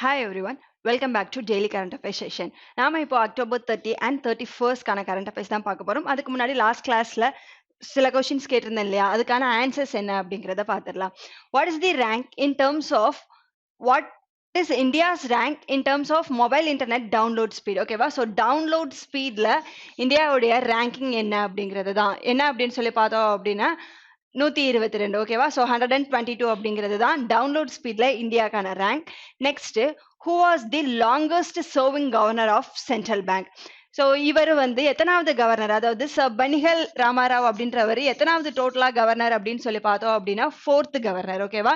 Hi everyone, welcome back to Daily Current Affairs session. நாம இப்போ October 30 and 31st கான current affairs தான் பார்க்க போறோம். அதுக்கு முன்னாடி லாஸ்ட் கிளாஸ்ல சில கொஸ்டின்ஸ் கேட்டிருந்தேன் இல்லையா, அதுக்கான ஆன்சர்ஸ் என்ன அப்படிங்கிறத பார்த்துடலாம். What is the rank in terms of what is India's rank in terms of mobile internet download speed? ஓகேவா? ஸோ டவுன்லோட் ஸ்பீட்ல இந்தியாவுடைய ரேங்கிங் என்ன அப்படிங்கிறது தான். என்ன அப்படின்னு சொல்லி பார்த்தோம் அப்படின்னா 122. ஓகேவா? ஸோ 122 அப்படிங்கிறது தான் டவுன்லோட் ஸ்பீட்ல இந்தியாக்கான rank. Next, who was the longest serving governor of central bank? So இவர் வந்து எத்தனாவது கவர்னர், அதாவது சர் பனிஹல் ராமாராவ் அப்படின்றவர் எத்தனாவது டோட்டலா கவர்னர் அப்படின்னு சொல்லி பார்த்தோம் அப்படின்னா 4th கவர்னர். ஓகேவா?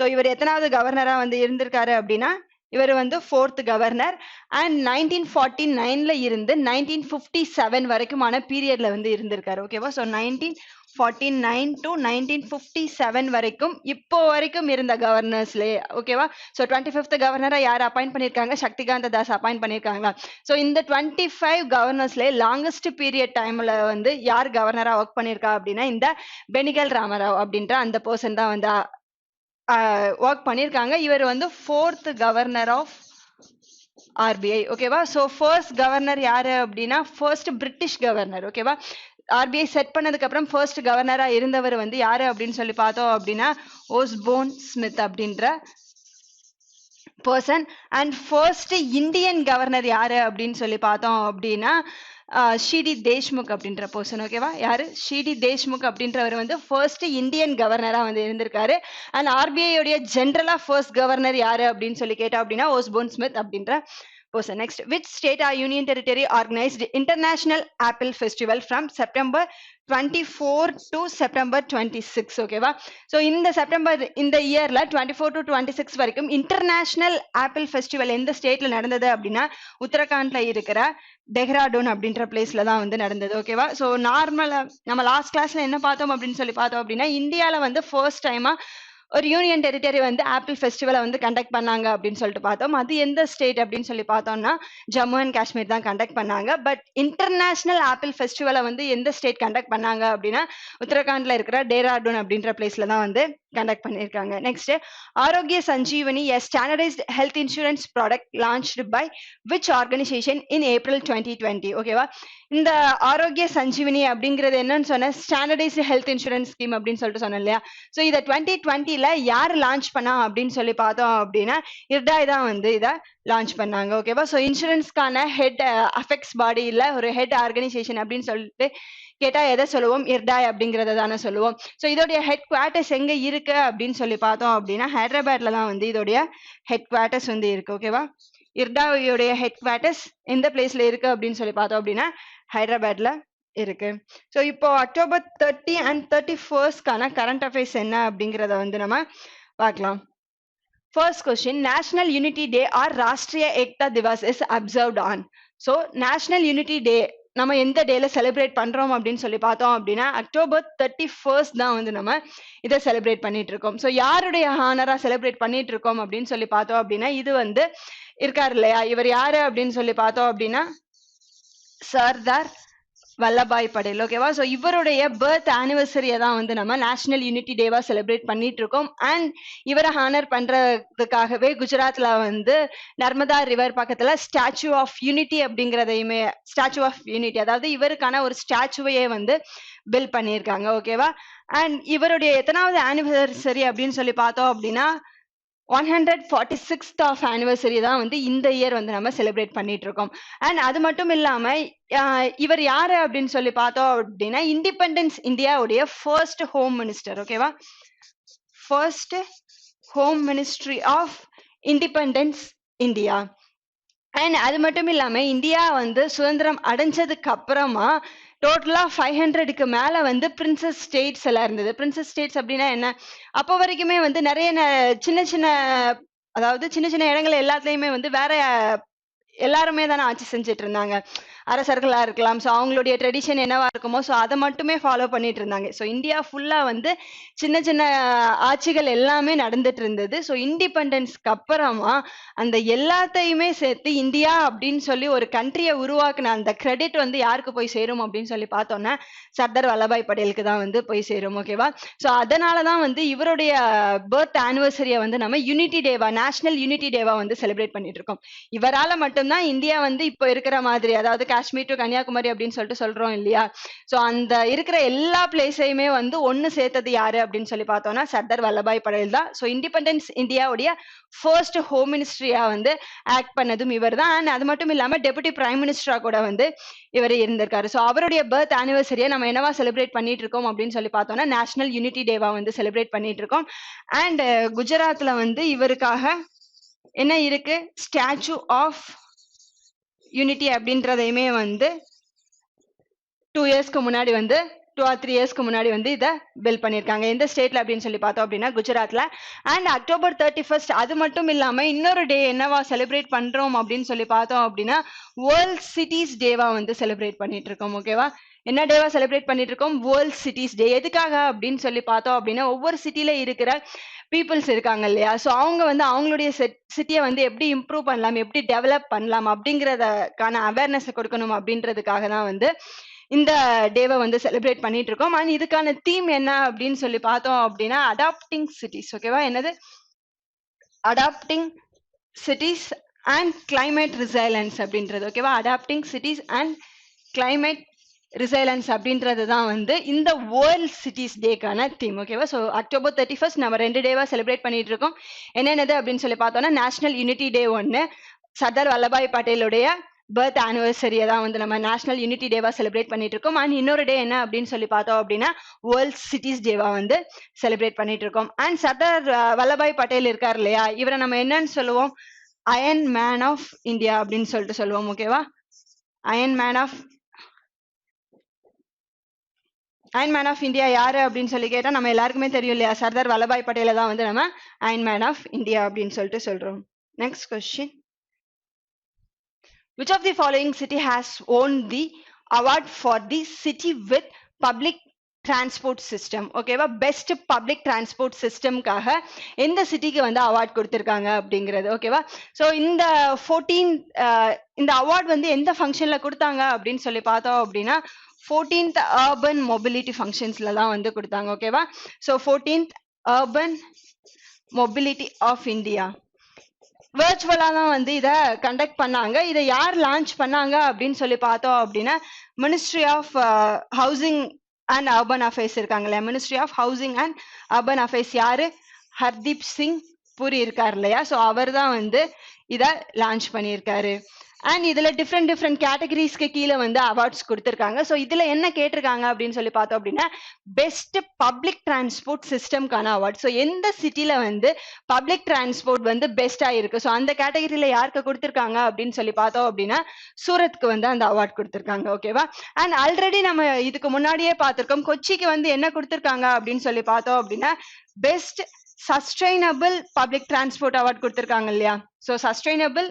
ஸோ இவர் எத்தனாவது கவர்னரா வந்து இருந்திருக்காரு அப்படின்னா இவர் வந்து 4th கவர்னர். அண்ட் 1949ல இருந்து 1957 வரைக்குமான பீரியட்ல வந்து இருந்திருக்காரு. ஓகேவா? ஸோ 1949 to 1957 வரைக்கும் இப்போ வரைக்கும் இருந்த கவர்னர்ஸ்லயே. ஓகேவா? ஸோ 25th கவர்னரா யார் அப்பாயிண்ட் பண்ணியிருக்காங்க? சக்திகாந்த தாஸ் அப்பாயிண்ட் பண்ணியிருக்காங்களா? ஸோ இந்த 25 கவர்னர்ஸ்ல லாங்கஸ்ட் பீரியட் டைம்ல வந்து யார் கவர்னரா ஒர்க் பண்ணியிருக்கா அப்படின்னா இந்த பெனிகல் ராமராவ் அப்படின்ற அந்த பர்சன் தான் வந்து ஒர்க் பண்ணியிருக்காங்க. இவர் வந்து 4th கவர்னர் ஆஃப் ஆர்பிஐ. ஓகேவா? ஸோ ஃபர்ஸ்ட் கவர்னர் யாரு அப்படின்னா ஃபர்ஸ்ட் பிரிட்டிஷ் கவர்னர். ஓகேவா? ஆர்பிஐ செட் பண்ணதுக்கு அப்புறம் ஃபர்ஸ்ட் கவர்னரா இருந்தவர் வந்து யாரு அப்படின்னு சொல்லி பார்த்தோம் அப்படின்னா ஓஸ்போன் ஸ்மித் அப்படின்ற person. And first Indian governor யாரு அப்படின்னு சொல்லி பார்த்தோம் அப்படின்னா ஷிடி தேஷ்முக் அப்படின்ற பர்சன். ஓகேவா? யாரு? ஷிடி தேஷ்முக் அப்படின்றவர் வந்து ஃபர்ஸ்ட் இந்தியன் கவர்னரா வந்து இருந்திருக்காரு. அண்ட் ஆர்பிஐ உடைய ஜென்ரலா ஃபர்ஸ்ட் கவர்னர் யாரு அப்படின்னு சொல்லி கேட்டோம் அப்படின்னா ஓஸ்போன் ஸ்மித் அப்படின்ற person. Next, which state or union territory organized International Apple Festival from September 24 to September 26? ஓகேவா? ஸோ இந்த செப்டம்பர் இந்த இயர்ல 24 to 26 வரைக்கும் இன்டர்நேஷனல் ஆப்பிள் ஃபெஸ்டிவல் எந்த ஸ்டேட்ல நடந்தது அப்படின்னா உத்தரகாண்ட்ல இருக்கிற டெஹ்ராடூன் அப்படின்ற பிளேஸ்ல தான் வந்து நடந்தது. ஓகேவா? ஸோ நார்மலா நம்ம லாஸ்ட் கிளாஸ்ல என்ன பார்த்தோம் அப்படின்னு சொல்லி பார்த்தோம் அப்படின்னா இந்தியால வந்து ஃபர்ஸ்ட் டைமா ஒரு யூனியன் டெரிட்டரி வந்து ஆப்பிள் ஃபெஸ்டிவலை வந்து கண்டக்ட் பண்ணாங்க அப்படின்னு சொல்லிட்டு பார்த்தோம். அது எந்த ஸ்டேட் அப்படின்னு சொல்லி பார்த்தோம்னா ஜம்மு அண்ட் காஷ்மீர் தான் கண்டக்ட் பண்ணாங்க. பட் இன்டர்நேஷனல் ஆப்பிள் ஃபெஸ்டிவலை வந்து எந்த ஸ்டேட் கண்டக்ட் பண்ணாங்க அப்படின்னா உத்தரகாண்ட்ல இருக்கிற டேராடூன் அப்படின்ற பிளேஸ்ல தான் வந்து கண்டக்ட் பண்ணியிருக்காங்க. Next, Arogya Sanjeevani a standardised health insurance product launched by which organisation in April 2020? ஓகேவா? இந்த ஆரோக்கிய சஞ்சீவனி அப்படிங்கிறது என்னன்னு சொன்ன ஸ்டாண்டர்டைஸ்டு ஹெல்த் இன்சூரன்ஸ் ஸ்கீம் அப்படின்னு சொல்லிட்டு சொன்னேன் இல்லையா? ஸோ இதை 2020ல யார் லான்ச் பண்ணா அப்படின்னு சொல்லி பார்த்தோம் அப்படின்னா இர்டாய் தான் வந்து இதை லான்ச் பண்ணாங்க. ஓகேவா? ஸோ இன்சூரன்ஸ்க்கான ஹெட் அஃபெக்ட்ஸ் பாடி இல்ல ஒரு ஹெட் ஆர்கனைசேஷன் அப்படின்னு சொல்லிட்டு கேட்டா எதை சொல்லுவோம்? இர்டாய் அப்படிங்கறத தானே சொல்லுவோம். ஸோ இதோடைய ஹெட் குவார்டர்ஸ் எங்க இருக்கு அப்படின்னு சொல்லி பார்த்தோம் அப்படின்னா ஹைதராபாத்ல தான் வந்து இதோடைய ஹெட் குவார்டர்ஸ் வந்து இருக்கு. ஓகேவா? இர்டாயோடைய ஹெட் குவார்டர்ஸ் எந்த பிளேஸ்ல இருக்கு அப்படின்னு சொல்லி பார்த்தோம் அப்படின்னா ஹைதராபாத்ல இருக்கு. ஸோ இப்போ October 30 and 31st current affairs என்ன அப்படிங்கிறத வந்து நம்ம பார்க்கலாம். First question, national unity day or Rashtriya Ekta Diwas is observed on? So national unity day நம்ம எந்த டேல செலிப்ரேட் பண்றோம் அப்படின்னு சொல்லி பார்த்தோம் அப்படின்னா அக்டோபர் 31st தான் வந்து நம்ம இதை செலிப்ரேட் பண்ணிட்டு இருக்கோம். ஸோ யாருடைய ஹானரா செலிப்ரேட் பண்ணிட்டு இருக்கோம் அப்படின்னு சொல்லி பார்த்தோம் அப்படின்னா இது வந்து இருக்காரு இல்லையா, இவர் யாரு அப்படின்னு சொல்லி பார்த்தோம் அப்படின்னா சர்தார் வல்லபாய் படேல். ஓகேவா? ஸோ இவருடைய பர்த் ஆனிவர்சரியை தான் வந்து நம்ம நேஷனல் யூனிட்டி டேவா செலிப்ரேட் பண்ணிட்டு இருக்கோம். அண்ட் இவரை ஹானர் பண்றதுக்காகவே குஜராத்ல வந்து நர்மதா ரிவர் பக்கத்துல ஸ்டாச்சு ஆஃப் யூனிட்டி அப்படிங்கிறதையுமே ஸ்டாச்சு ஆஃப் யூனிட்டி அதாவது இவருக்கான ஒரு ஸ்டாச்சுவையே வந்து பில்ட் பண்ணியிருக்காங்க. ஓகேவா? அண்ட் இவருடைய எத்தனாவது ஆனிவர்சரி அப்படின்னு சொல்லி பார்த்தோம் அப்படின்னா 146th ஆஃப் ஆனிவர்சரி தான் வந்து இந்த இயர் வந்து நம்ம செலிப்ரேட் பண்ணிட்டு இருக்கோம். அண்ட் அது மட்டும் இல்லாம இவர் யாரு அப்படின்னு சொல்லி பார்த்தோம் அப்படின்னா இண்டிபெண்டன்ஸ் இந்தியாவுடைய ஃபர்ஸ்ட் ஹோம் மினிஸ்டர். ஓகேவா? First home ministry of independence India. And அது மட்டும் இல்லாம இந்தியா வந்து சுதந்திரம் அடைஞ்சதுக்கு அப்புறமா டோட்டலா 500க்கு மேல வந்து பிரின்சஸ் ஸ்டேட்ஸ் எல்லாம் இருந்தது. பிரின்சஸ் ஸ்டேட்ஸ் அப்படின்னா என்ன? அப்போ வரைக்குமே வந்து நிறைய சின்ன சின்ன அதாவது சின்ன சின்ன இடங்கள் எல்லாத்துலயுமே வந்து வேற எல்லாருமே தானே ஆட்சி செஞ்சுட்டு இருந்தாங்க. அரசர்களா இருக்கலாம். ஸோ அவங்களுடைய ட்ரெடிஷன் என்னவா இருக்குமோ ஸோ அதை மட்டுமே ஃபாலோ பண்ணிட்டு இருந்தாங்க. ஸோ இந்தியா ஃபுல்லா வந்து சின்ன சின்ன ஆட்சிகள் எல்லாமே நடந்துட்டு இருந்தது. ஸோ இண்டிபெண்டன்ஸ்க்கு அப்புறமா அந்த எல்லாத்தையுமே சேர்த்து இந்தியா அப்படின்னு சொல்லி ஒரு கண்ட்ரியை உருவாக்குன அந்த கிரெடிட் வந்து யாருக்கு போய் சேரும் அப்படின்னு சொல்லி பார்த்தோம்னா சர்தார் வல்லபாய் பட்டேலுக்கு தான் வந்து போய் சேரும். ஓகேவா? ஸோ அதனாலதான் வந்து இவருடைய பர்த் ஆனிவர்சரியை வந்து நம்ம யூனிட்டி டேவா, நேஷனல் யூனிட்டி டேவா வந்து செலிப்ரேட் பண்ணிட்டு இருக்கோம். இவரால மட்டும்தான் இந்தியா வந்து இப்போ இருக்கிற மாதிரி, அதாவது காஷ்மீர் டு கன்னியாகுமரி அப்படின்னு சொல்லிட்டு சொல்றோம் இல்லையா? ஸோ அந்த இருக்கிற எல்லா பிளேஸையுமே வந்து ஒன்னு சேர்த்தது யாரு அப்படின்னு சொல்லி பார்த்தோம்னா சர்தார் வல்லபாய் பட்டேல் தான். ஸோ இண்டிபெண்டன்ஸ் இந்தியாவுடைய ஃபர்ஸ்ட் ஹோம் மினிஸ்ட்ரியா வந்து ஆக்ட் பண்ணதும் இவர் தான். அண்ட் அது மட்டும் இல்லாம டெபுட்டி பிரைம் மினிஸ்டரா கூட வந்து இவர் இருந்திருக்காரு. ஸோ அவருடைய பர்த் ஆனிவர்சரியை நம்ம என்னவா செலிப்ரேட் பண்ணிட்டு இருக்கோம் அப்படின்னு சொல்லி பார்த்தோம்னா நேஷனல் யூனிட்டி டேவா வந்து செலிப்ரேட் பண்ணிட்டு இருக்கோம். அண்ட் குஜராத்ல வந்து இவருக்காக என்ன இருக்கு, ஸ்டாச்சு ஆஃப் யூனிட்டி அப்படின்றதையுமே வந்து 2 இயர்ஸ்க்கு முன்னாடி வந்து 2 or 3 இயர்ஸ்க்கு முன்னாடி வந்து இதை பில் பண்ணியிருக்காங்க. எந்த ஸ்டேட்ல அப்படின்னு சொல்லி பார்த்தோம் அப்படின்னா குஜராத்ல. அண்ட் அக்டோபர் 31 அது மட்டும் இல்லாம இன்னொரு டே என்னவா செலிப்ரேட் பண்றோம் அப்படின்னு சொல்லி பார்த்தோம் அப்படின்னா வேர்ல்ட் சிட்டிஸ் டேவா வந்து செலிப்ரேட் பண்ணிட்டு இருக்கோம். ஓகேவா? என்ன டேவா செலிப்ரேட் பண்ணிட்டு இருக்கோம்? வேர்ல்ட் சிட்டிஸ் டே. எதுக்காக அப்படின்னு சொல்லி பார்த்தோம் அப்படின்னா ஒவ்வொரு சிட்டில இருக்கிற பீப்புள்ஸ் இருக்காங்க இல்லையா? ஸோ அவங்க வந்து அவங்களுடைய சிட்டியை வந்து எப்படி இம்ப்ரூவ் பண்ணலாம், எப்படி டெவலப் பண்ணலாம் அப்படிங்கிறதுக்கான அவேர்னஸ் கொடுக்கணும் அப்படின்றதுக்காக தான் வந்து இந்த டேவை வந்து செலிப்ரேட் பண்ணிட்டு இருக்கோம். அண்ட் இதுக்கான தீம் என்ன அப்படின்னு சொல்லி பார்த்தோம் அப்படின்னா அடாப்டிங் சிட்டிஸ். ஓகேவா? என்னது? Adapting cities and climate resilience அப்படின்றது. ஓகேவா? Adapting cities and climate resilience அப்படின்றது தான் வந்து இந்த வேர்ல்ட் சிட்டிஸ் டேக்கான தீம். ஓகேவா? ஸோ அக்டோபர் 31 நம்ம 2 டேவா செலிப்ரேட் பண்ணிட்டு இருக்கோம். என்னென்னது அப்படின்னு சொல்லி பார்த்தோம்னா நேஷனல் யூனிட்டி டே ஒன்று, சர்தார் வல்லபாய் பட்டேலுடைய பர்த் ஆனிவர்சரியை தான் வந்து நம்ம நேஷனல் யூனிட்டி டேவா செலிப்ரேட் பண்ணிட்டு இருக்கோம். அண்ட் இன்னொரு டே என்ன அப்படின்னு சொல்லி பார்த்தோம் அப்படின்னா வேர்ல்ட் சிட்டிஸ் டேவா வந்து செலிப்ரேட் பண்ணிட்டு இருக்கோம். அண்ட் சர்தார் வல்லபாய் பட்டேல் இருக்கார் இல்லையா, இவரை நம்ம என்னன்னு சொல்லுவோம்? அயன் மேன் ஆஃப் இந்தியா அப்படின்னு சொல்லிட்டு சொல்லுவோம். ஓகேவா? அயன் மேன் ஆஃப் இந்தியா யாரு அப்படின்னு சொல்லி கேட்டா நம்ம எல்லாருக்குமே தெரியும் இல்லையா? சர்தார் வல்லபாய் பட்டேல தான் வந்து நம்ம அயன் மேன் ஆஃப் இந்தியா அப்படின்னு சொல்லிட்டு சொல்றோம். Next question. Which of the following city has won the award for the city with public transport system? ஓகேவா? பெஸ்ட் பப்ளிக் டிரான்ஸ்போர்ட் சிஸ்டம்காக எந்த சிட்டிக்கு வந்து அவார்ட் கொடுத்திருக்காங்க அப்படிங்கிறது. ஓகேவா? ஸோ இந்த 14 இந்த அவார்ட் வந்து எந்த ஃபங்க்ஷன்ல கொடுத்தாங்க அப்படின்னு சொல்லி பார்த்தோம் அப்படின்னா 14th urban mobility functionsல தான் வந்து கொடுத்தாங்க. ஓகேவா? So 14th urban mobility of India விர்ச்சுவலா தான் வந்து இதை கண்டக்ட் பண்ணாங்க. இதை யார் லான்ச் பண்ணாங்க அப்படின்னு சொல்லி பார்த்தோம் அப்படின்னா ministry of housing and urban affairs இருக்காங்க இல்லையா? Ministry of housing and urban affairs யாரு? ஹர்தீப் சிங் புரி இருக்கார் இல்லையா? ஸோ அவர் தான் வந்து இதை லான்ச் பண்ணியிருக்காரு. அண்ட் இதுல டிஃப்ரெண்ட் கேட்டகரிஸ்க்கு கீழே வந்து அவார்ட்ஸ் கொடுத்துருக்காங்க. ஸோ இதுல என்ன கேட்டிருக்காங்க அப்படின்னு சொல்லி பார்த்தோம் அப்படின்னா பெஸ்ட் பப்ளிக் டிரான்ஸ்போர்ட் சிஸ்டம்கான அவார்ட். ஸோ எந்த சிட்டில வந்து பப்ளிக் டிரான்ஸ்போர்ட் வந்து பெஸ்டா இருக்கு, ஸோ அந்த கேட்டகரியில யாருக்கு கொடுத்துருக்காங்க அப்படின்னு சொல்லி பார்த்தோம் அப்படின்னா சூரத்க்கு வந்து அந்த அவார்ட் கொடுத்துருக்காங்க. ஓகேவா? அண்ட் ஆல்ரெடி நம்ம இதுக்கு முன்னாடியே பார்த்திருக்கோம் கொச்சிக்கு வந்து என்ன கொடுத்துருக்காங்க அப்படின்னு சொல்லி பார்த்தோம் அப்படின்னா best sustainable public transport award கொடுத்துருக்காங்க இல்லையா? ஸோ சஸ்டைனபிள்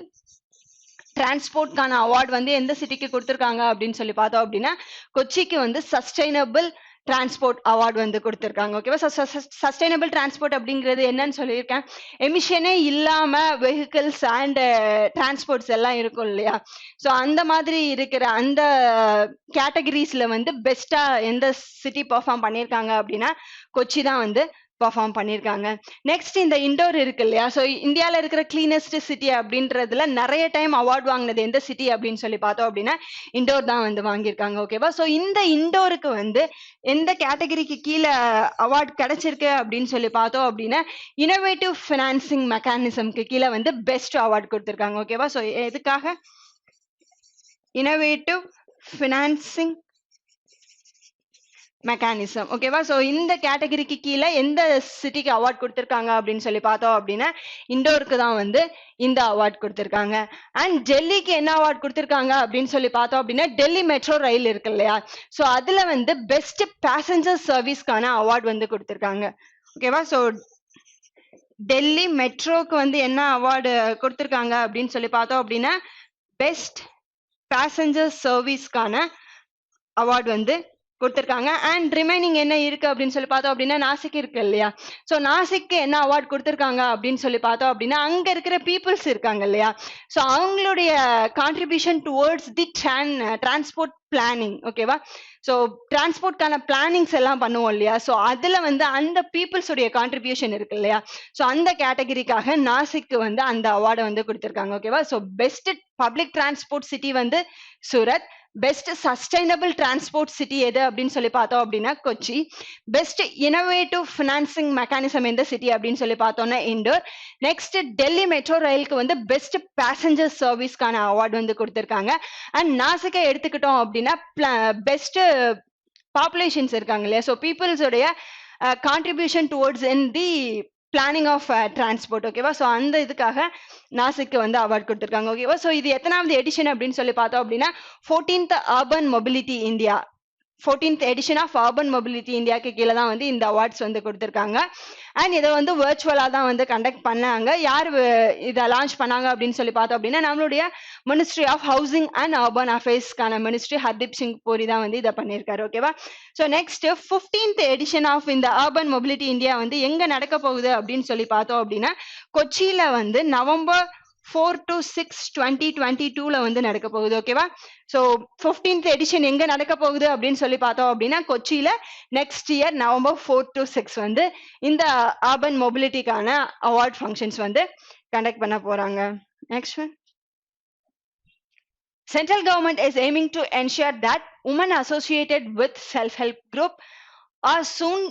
டிரான்ஸ்போர்ட்கான அவார்ட் வந்து எந்த சிட்டிக்கு கொடுத்துருக்காங்க அப்படின்னு சொல்லி பார்த்தோம் அப்படின்னா கொச்சிக்கு வந்து சஸ்டைனபிள் டிரான்ஸ்போர்ட் அவார்ட் வந்து கொடுத்துருக்காங்க. ஓகேவா? சஸ்டைனபிள் டிரான்ஸ்போர்ட் அப்படிங்கிறது என்னன்னு சொல்லியிருக்கேன், எமிஷனே இல்லாம வெஹிக்கிள்ஸ் அண்ட் டிரான்ஸ்போர்ட்ஸ் எல்லாம் இருக்கும் இல்லையா? ஸோ அந்த மாதிரி இருக்கிற அந்த கேட்டகரிஸ்ல வந்து பெஸ்டா எந்த சிட்டி பெர்ஃபார்ம் பண்ணியிருக்காங்க அப்படின்னா கொச்சி தான் வந்து பெர்ஃபார்ம் பண்ணியிருக்காங்க. நெக்ஸ்ட் இந்த இண்டோர் இருக்கு இல்லையா? ஸோ இந்தியாவில் இருக்கிற கிளீனஸ்ட் சிட்டி அப்படின்றதுல நிறைய டைம் அவார்ட் வாங்கினது எந்த சிட்டி அப்படின்னு சொல்லி பார்த்தோம் அப்படின்னா இண்டோர் தான் வந்து வாங்கியிருக்காங்க. ஓகேவா? ஸோ இந்த இண்டோருக்கு வந்து எந்த கேட்டகரிக்கு கீழே அவார்ட் கிடைச்சிருக்கு அப்படின்னு சொல்லி பார்த்தோம் அப்படின்னா இனோவேட்டிவ் ஃபினான்சிங் மெக்கானிசம்க்கு கீழே வந்து பெஸ்ட் அவார்ட் கொடுத்துருக்காங்க. ஓகேவா? ஸோ எதுக்காக? Innovative financing mechanism. ஓகேவா? ஸோ இந்த கேட்டகரிக்கு கீழே எந்த சிட்டிக்கு அவார்ட் கொடுத்துருக்காங்க அப்படின்னு சொல்லி பார்த்தோம் அப்படின்னா இண்டோருக்கு தான் வந்து இந்த அவார்ட் கொடுத்துருக்காங்க. அண்ட் டெல்லிக்கு என்ன அவார்ட் கொடுத்துருக்காங்க அப்படின்னு சொல்லி பார்த்தோம் அப்படின்னா டெல்லி மெட்ரோ ரயில் இருக்கு இல்லையா? ஸோ அதுல வந்து பெஸ்ட் பேசஞ்சர் சர்வீஸ்க்கான அவார்ட் வந்து கொடுத்துருக்காங்க. ஓகேவா? ஸோ டெல்லி மெட்ரோக்கு வந்து என்ன அவார்டு கொடுத்துருக்காங்க அப்படின்னு சொல்லி பார்த்தோம் அப்படின்னா பெஸ்ட் பேசஞ்சர் சர்வீஸ்க்கான அவார்டு வந்து கொடுத்திருக்காங்க. அண்ட் ரிமைனிங் என்ன இருக்கு அப்படின்னு சொல்லி பார்த்தோம் அப்படின்னா நாசிக் இருக்கு இல்லையா, ஸோ நாசிக்கு என்ன அவார்ட் கொடுத்திருக்காங்க அப்படின்னு சொல்லி பார்த்தோம் அப்படின்னா அங்க இருக்கிற பீப்புள்ஸ் இருக்காங்க இல்லையா, ஸோ அவங்களுடைய contribution towards the transport planning. ஓகேவா, ஸோ டிரான்ஸ்போர்ட்கான பிளானிங்ஸ் எல்லாம் பண்ணுவோம் இல்லையா, ஸோ அதுல வந்து அந்த பீப்புள்ஸ் உடைய கான்ட்ரிபியூஷன் இருக்கு இல்லையா, ஸோ அந்த கேட்டகரிக்காக நாசிக்கு வந்து அந்த அவார்டை வந்து கொடுத்திருக்காங்க. ஓகேவா, so best public transport city வந்து Surat, best sustainable transport city எது அப்படின்னு சொல்லி பார்த்தோம் அப்படின்னா Kochi, best innovative financing mechanism எந்த சிட்டி அப்படின்னு சொல்லி பார்த்தோம்னா இண்டோர். நெக்ஸ்ட் டெல்லி மெட்ரோ ரயிலுக்கு வந்து பெஸ்ட் பேசஞ்சர் சர்வீஸ்க்கான அவார்டு வந்து கொடுத்திருக்காங்க. அண்ட் நாசிக்கை எடுத்துக்கிட்டோம் அப்படின்னா பெஸ்ட் பாப்புலேஷன்ஸ் இருக்காங்க இல்லையா, ஸோ பீப்புள்ஸோடைய contribution towards in the planning of transport. ஓகேவா, ஸோ அந்த இதுக்காக நாசிக்கு வந்து அவார்ட் கொடுத்துருக்காங்க. ஓகேவா, ஸோ இது எத்தனாவது எடிஷன் அப்படின்னு சொல்லி பார்த்தோம் அப்படின்னா 14th urban mobility India, 14th edition of urban mobility இந்தியாவுக்கு கீழே தான் வந்து இந்த அவார்ட்ஸ் வந்து கொடுத்துருக்காங்க. அண்ட் இதை வந்து வர்ச்சுவலாக தான் வந்து கண்டக்ட் பண்ணாங்க. யார் இதை லான்ச் பண்ணாங்க அப்படின்னு சொல்லி பார்த்தோம் அப்படின்னா நம்மளுடைய ministry of housing and urban அஃபேர்ஸ்க்கான மினிஸ்ட்ரி ஹர்தீப் சிங் பூரி தான் வந்து இதை பண்ணியிருக்காரு. ஓகேவா, so next 15th edition of இந்த அர்பன் மொபிலிட்டி இந்தியா வந்து எங்க நடக்க போகுது அப்படின்னு சொல்லி பார்த்தோம் அப்படின்னா கொச்சியில வந்து November 4 to 6, 2022ல வந்து நடக்க போகுது. ஓகேவா, ஸோ 15th எடிஷன் எங்க நடக்க போகுது அப்படின்னு சொல்லி பார்த்தோம் அப்படின்னா கொச்சியில நெக்ஸ்ட் இயர் November 4 to 6 வந்து இந்த அர்பன் மொபிலிட்டிக்கான அவார்ட் ஃபங்க்ஷன்ஸ் வந்து கண்டக்ட் பண்ண போறாங்க. Next one, central government is aiming to ensure that women associated with self-help group are soon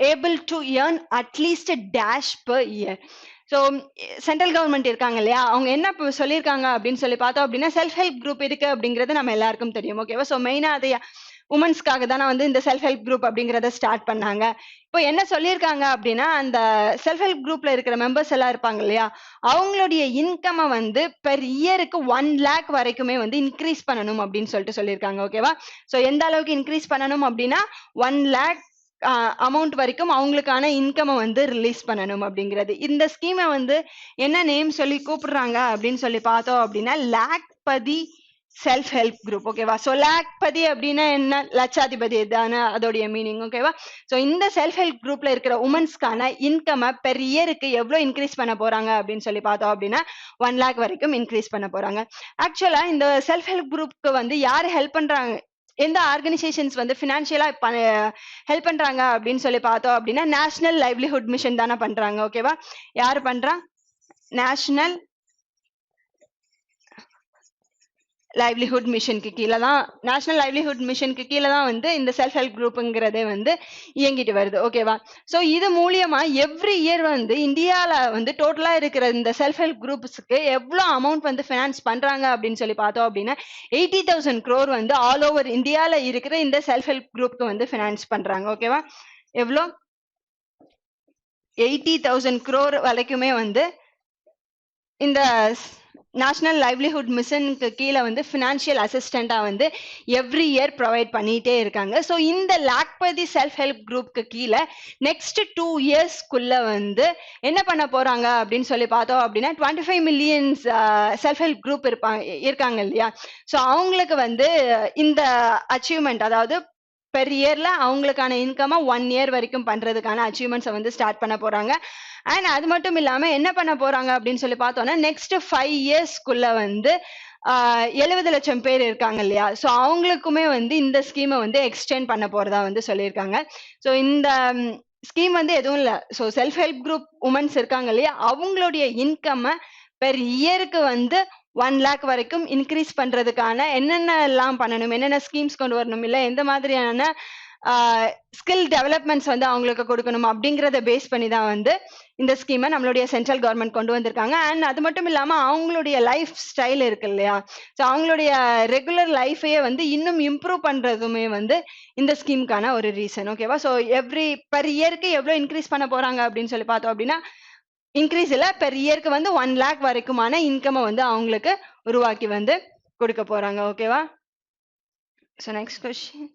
able to earn at least a dash per year. So central government இருக்காங்க இல்லையா, அவங்க என்ன சொல்லியிருக்காங்க அப்படின்னு சொல்லி பார்த்தோம் அப்படின்னா செல்ஃப் ஹெல்ப் குரூப் இருக்கு அப்படிங்கிறது நம்ம எல்லாருக்கும் தெரியும். ஓகேவா, ஸோ மெயினாக அதை உமன்ஸ்க்காக தானே வந்து இந்த செல்ஃப் ஹெல்ப் குரூப் அப்படிங்கிறத ஸ்டார்ட் பண்ணாங்க. இப்போ என்ன சொல்லியிருக்காங்க அப்படின்னா அந்த செல்ஃப் ஹெல்ப் குரூப்ல இருக்கிற மெம்பர்ஸ் எல்லாம் இருப்பாங்க இல்லையா, அவங்களுடைய இன்கம்மை வந்து பெர் இயருக்கு 1 lakh வரைக்குமே வந்து இன்க்ரீஸ் பண்ணணும் அப்படின்னு சொல்லிட்டு சொல்லியிருக்காங்க. ஓகேவா, ஸோ எந்த அளவுக்கு இன்க்ரீஸ் பண்ணணும் அப்படின்னா 1 lakh அமௌண்ட் வரைக்கும் அவங்களுக்கான இன்கம் வந்து ரிலீஸ் பண்ணணும் அப்படிங்கிறது. இந்த ஸ்கீமை வந்து என்ன நேம் சொல்லி கூப்பிடுறாங்க அப்படின்னு சொல்லி பார்த்தோம் அப்படின்னா லாக்பதி செல்ஃப் ஹெல்ப் குரூப். ஓகேவா, ஸோ லாக்பதி அப்படின்னா என்ன, லட்சாதிபதி தானே அதோடைய மீனிங். ஓகேவா, ஸோ இந்த செல்ஃப் ஹெல்ப் குரூப்ல இருக்கிற உமன்ஸ்க்கான இன்கம் பெர் இயருக்கு எவ்வளோ இன்க்ரீஸ் பண்ண போறாங்க அப்படின்னு சொல்லி பார்த்தோம் அப்படின்னா 1 lakh வரைக்கும் இன்க்ரீஸ் பண்ண போறாங்க. ஆக்சுவலா இந்த செல்ஃப் ஹெல்ப் குரூப்க்கு வந்து யாரு ஹெல்ப் பண்றாங்க, எந்த ஆர்கனைசேஷன்ஸ் வந்து ஃபினான்ஷியலா ஹெல்ப் பண்றாங்க அப்படின்னு சொல்லி பார்த்தோம் அப்படின்னா நேஷனல் லைவ்லிஹுட் மிஷன் தானே பண்றாங்க. ஓகேவா, யாரு பண்றா, நேஷனல் லைவ்லிஹுட் மிஷனுக்கு கீழே தான், நேஷனல் லைவ்லிஹுட் மிஷனுக்கு கீழே தான் வந்து இந்த செல்ஃப் ஹெல்ப் குரூப்புங்கிறதே வந்து இயங்கிட்டு வருது. ஓகேவா, ஸோ இது மூலியமா எவ்ரி இயர் வந்து இந்தியாவில் வந்து டோட்டலா இருக்கிற இந்த செல்ஃப் ஹெல்ப் குரூப்ஸுக்கு எவ்வளோ அமௌண்ட் வந்து ஃபினான்ஸ் பண்றாங்க அப்படின்னு சொல்லி பார்த்தோம் அப்படின்னா 80,000 crore வந்து ஆல் ஓவர் இந்தியாவில் இருக்கிற இந்த செல்ஃப் ஹெல்ப் குரூப்க்கு வந்து ஃபினான்ஸ் பண்றாங்க. ஓகேவா, எவ்வளோ 80,000 crore வரைக்குமே வந்து இந்த நேஷனல் லைவ்லிஹுட் மிஷனுக்கு கீழே வந்து ஃபினான்ஷியல் அசிஸ்டண்டா வந்து எவ்ரி இயர் ப்ரொவைட் பண்ணிட்டே இருக்காங்க. ஸோ இந்த லாக்பதி செல்ஃப் ஹெல்ப் குரூப்க்கு கீழே நெக்ஸ்ட் 2 yearsக்குள்ள வந்து என்ன பண்ண போறாங்க அப்படின்னு சொல்லி பார்த்தோம் அப்படின்னா 25 million செல்ஃப் ஹெல்ப் குரூப் இருக்காங்க இல்லையா, ஸோ அவங்களுக்கு வந்து இந்த அச்சீவ்மெண்ட், அதாவது பெர் இயர்ல அவங்களுக்கான இன்கமா 1 year வரைக்கும் பண்றதுக்கான அச்சீவ்மெண்ட்ஸை வந்து ஸ்டார்ட் பண்ண போறாங்க. அண்ட் அது மட்டும் இல்லாம என்ன பண்ண போறாங்க அப்படின்னு சொல்லி பார்த்தோம்னா நெக்ஸ்ட் 5 yearsக்குள்ள வந்து 70 லட்சம் பேர் இருக்காங்க இல்லையா, ஸோ அவங்களுக்குமே வந்து இந்த ஸ்கீமை வந்து எக்ஸ்டெண்ட் பண்ண போறதா வந்து சொல்லியிருக்காங்க. ஸோ இந்த ஸ்கீம் வந்து எதுவும் இல்லை, so self help group women's இருக்காங்க இல்லையா, அவங்களுடைய இன்கம்மை பெர் இயருக்கு வந்து 1 lakh வரைக்கும் இன்க்ரீஸ் பண்றதுக்கான என்னென்ன எல்லாம் பண்ணணும், என்னென்ன ஸ்கீம்ஸ் கொண்டு வரணும், இல்லை எந்த மாதிரியான ஸ்கில் டெவலப்மெண்ட்ஸ் வந்து அவங்களுக்கு கொடுக்கணும் அப்படிங்கிறத பேஸ் பண்ணி தான் வந்து இந்த ஸ்கீமை நம்மளுடைய சென்ட்ரல் கவர்மெண்ட் கொண்டு வந்திருக்காங்க. அண்ட் அது மட்டும் இல்லாம அவங்களுடைய லைஃப் ஸ்டைல் இருக்கு இல்லையா, ஸோ அவங்களுடைய ரெகுலர் லைஃபையே வந்து இன்னும் இம்ப்ரூவ் பண்றதுமே வந்து இந்த ஸ்கீமுக்கான ஒரு ரீசன். ஓகேவா, ஸோ எவ்ரி பெர் இயருக்கு எவ்வளோ இன்க்ரீஸ் பண்ண போறாங்க அப்படின்னு சொல்லி பார்த்தோம் அப்படின்னா இன்க்ரீஸ் இல்லை, பெர் இயருக்கு வந்து 1 lakh வரைக்குமான இன்கமை வந்து அவங்களுக்கு உருவாக்கி வந்து கொடுக்க போறாங்க. ஓகேவா, so next question,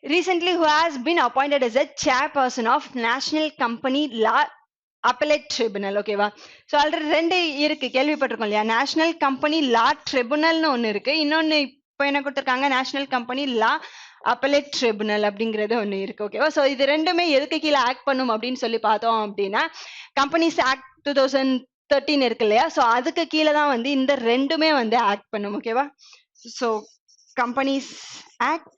recently who has been appointed as a chairperson of National Company Law appellate tribunal. ஓகேவா? ஸோ ஆல்ரெடி 2 இருக்கு, கேள்விப்பட்டிருக்கோம் இல்லையா? நேஷனல் கம்பெனி லா ட்ரிபுனல்னு ஒன்று இருக்கு, இன்னொன்று இப்போ என்ன கொடுத்துருக்காங்க, national company law appellate tribunal அப்படிங்கிறது ஒன்று இருக்கு. ஓகேவா? ஸோ இது ரெண்டுமே எதுக்கு கீழே ஆக்ட் பண்ணும் அப்படின்னு சொல்லி பார்த்தோம் அப்படின்னா, கம்பெனிஸ் ஆக்ட் 2013 இருக்கு இல்லையா? ஸோ அதுக்கு கீழே தான் வந்து இந்த ரெண்டுமே வந்து ஆக்ட் பண்ணும். ஓகேவா? ஸோ கம்பெனிஸ் ஆக்ட்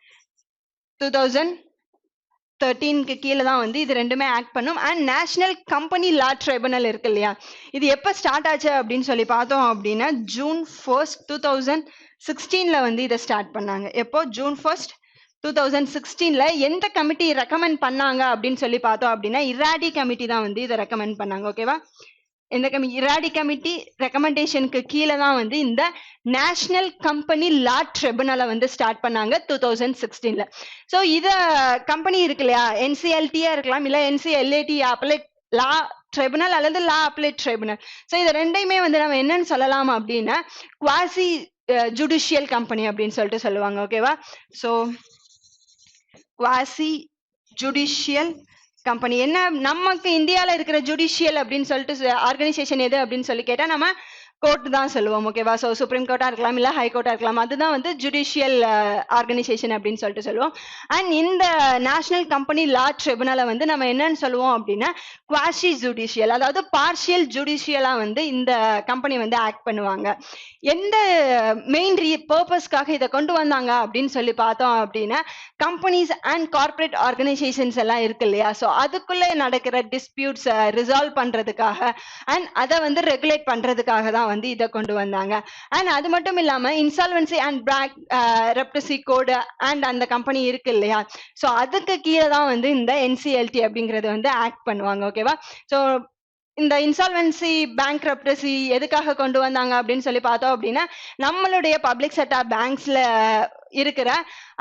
2013க்கு கீழே தான் வந்து இது ரெண்டுமே ஆக்ட் பண்ணும். And national company law tribunal இருக்கு இல்லையா? இது எப்போ ஸ்டார்ட் ஆச்சு அப்படின்னு சொல்லி பார்த்தோம் அப்படின்னா, June 1, 2016 வந்து இதை ஸ்டார்ட் பண்ணாங்க. எப்போ? June 1, 2016 எந்த கமிட்டி ரெக்கமெண்ட் பண்ணாங்க அப்படின்னு சொல்லி பார்த்தோம் அப்படின்னா, இராடி கமிட்டி தான் வந்து இதை ரெக்கமெண்ட் பண்ணாங்க. ஓகேவா? இந்த இராடி கமிட்டி ரெக்கமெண்டேஷனுக்கு கீழே தான் வந்து இந்த நேஷனல் கம்பெனி லா ட்ரிபுனலை வந்து ஸ்டார்ட் பண்ணாங்க 2016. ஸோ இத கம்பெனி இருக்கு இல்லையா, என்சிஎல்டியா இருக்கலாம், இல்ல என்சிஎல்ஏடி அப்பலேட் லா ட்ரிபுனல் அல்லது லா அப்பலேட் ட்ரிபுனல். ஸோ இது ரெண்டையுமே வந்து நம்ம என்னன்னு சொல்லலாம் அப்படின்னா, குவாசி ஜுடிஷியல் கம்பெனி அப்படின்னு சொல்லிட்டு சொல்லுவாங்க. ஓகேவா? So quasi judicial company. என்ன, நமக்கு இந்தியாவில் இருக்கிற ஜுடிஷியல் அப்படின்னு சொல்லிட்டு ஆர்கனைசேஷன் எது அப்படின்னு சொல்லி கேட்டால் நம்ம கோர்ட் தான் சொல்லுவோம். ஓகேவா? ஸோ சுப்ரீம் கோர்ட்டா இருக்கலாம், இல்லை ஹை கோர்ட்டா இருக்கலாம், அதுதான் வந்து ஜுடிஷியல் ஆர்கனைசேஷன் அப்படின்னு சொல்லிட்டு சொல்லுவோம். அண்ட் இந்த நேஷனல் கம்பெனி லா ட்ரிபுனலை வந்து நம்ம என்னன்னு சொல்லுவோம் அப்படின்னா, குவாஷி ஜுடிஷியல், அதாவது பார்ஷியல் ஜுடிஷியலா வந்து இந்த கம்பெனி வந்து ஆக்ட் பண்ணுவாங்க. எந்த மெயின் பர்பஸ்க்காக இதை கொண்டு வந்தாங்க அப்படின்னு சொல்லி பார்த்தோம் அப்படின்னா, கம்பெனிஸ் அண்ட் கார்பரேட் ஆர்கனைசேஷன்ஸ் எல்லாம் இருக்கு இல்லையா? ஸோ அதுக்குள்ள நடக்கிற டிஸ்பியூட்ஸ் ரிசால்வ் பண்றதுக்காக அண்ட் அதை வந்து ரெகுலேட் பண்றதுக்காக தான் வந்து இதை கொண்டு வந்தாங்க. அண்ட் அது மட்டும் இல்லாம இன்சால்வன்சி அண்ட் ரெப்டசி கோடு அண்ட் அந்த கம்பெனி இருக்கு இல்லையா? ஸோ அதுக்கு கீழே தான் வந்து இந்த என்சிஎல்டி அப்படிங்கறது வந்து ஆக்ட் பண்ணுவாங்க. ஓகேவா? ஸோ இந்த இன்சால்வன்சி பேங்க்ரப்டசி எதுக்காக கொண்டு வந்தாங்க அப்படின்னு சொல்லி பார்த்தோம் அப்படின்னா, நம்மளுடைய பப்ளிக் செக்டார் பேங்க்ஸ்ல இருக்கிற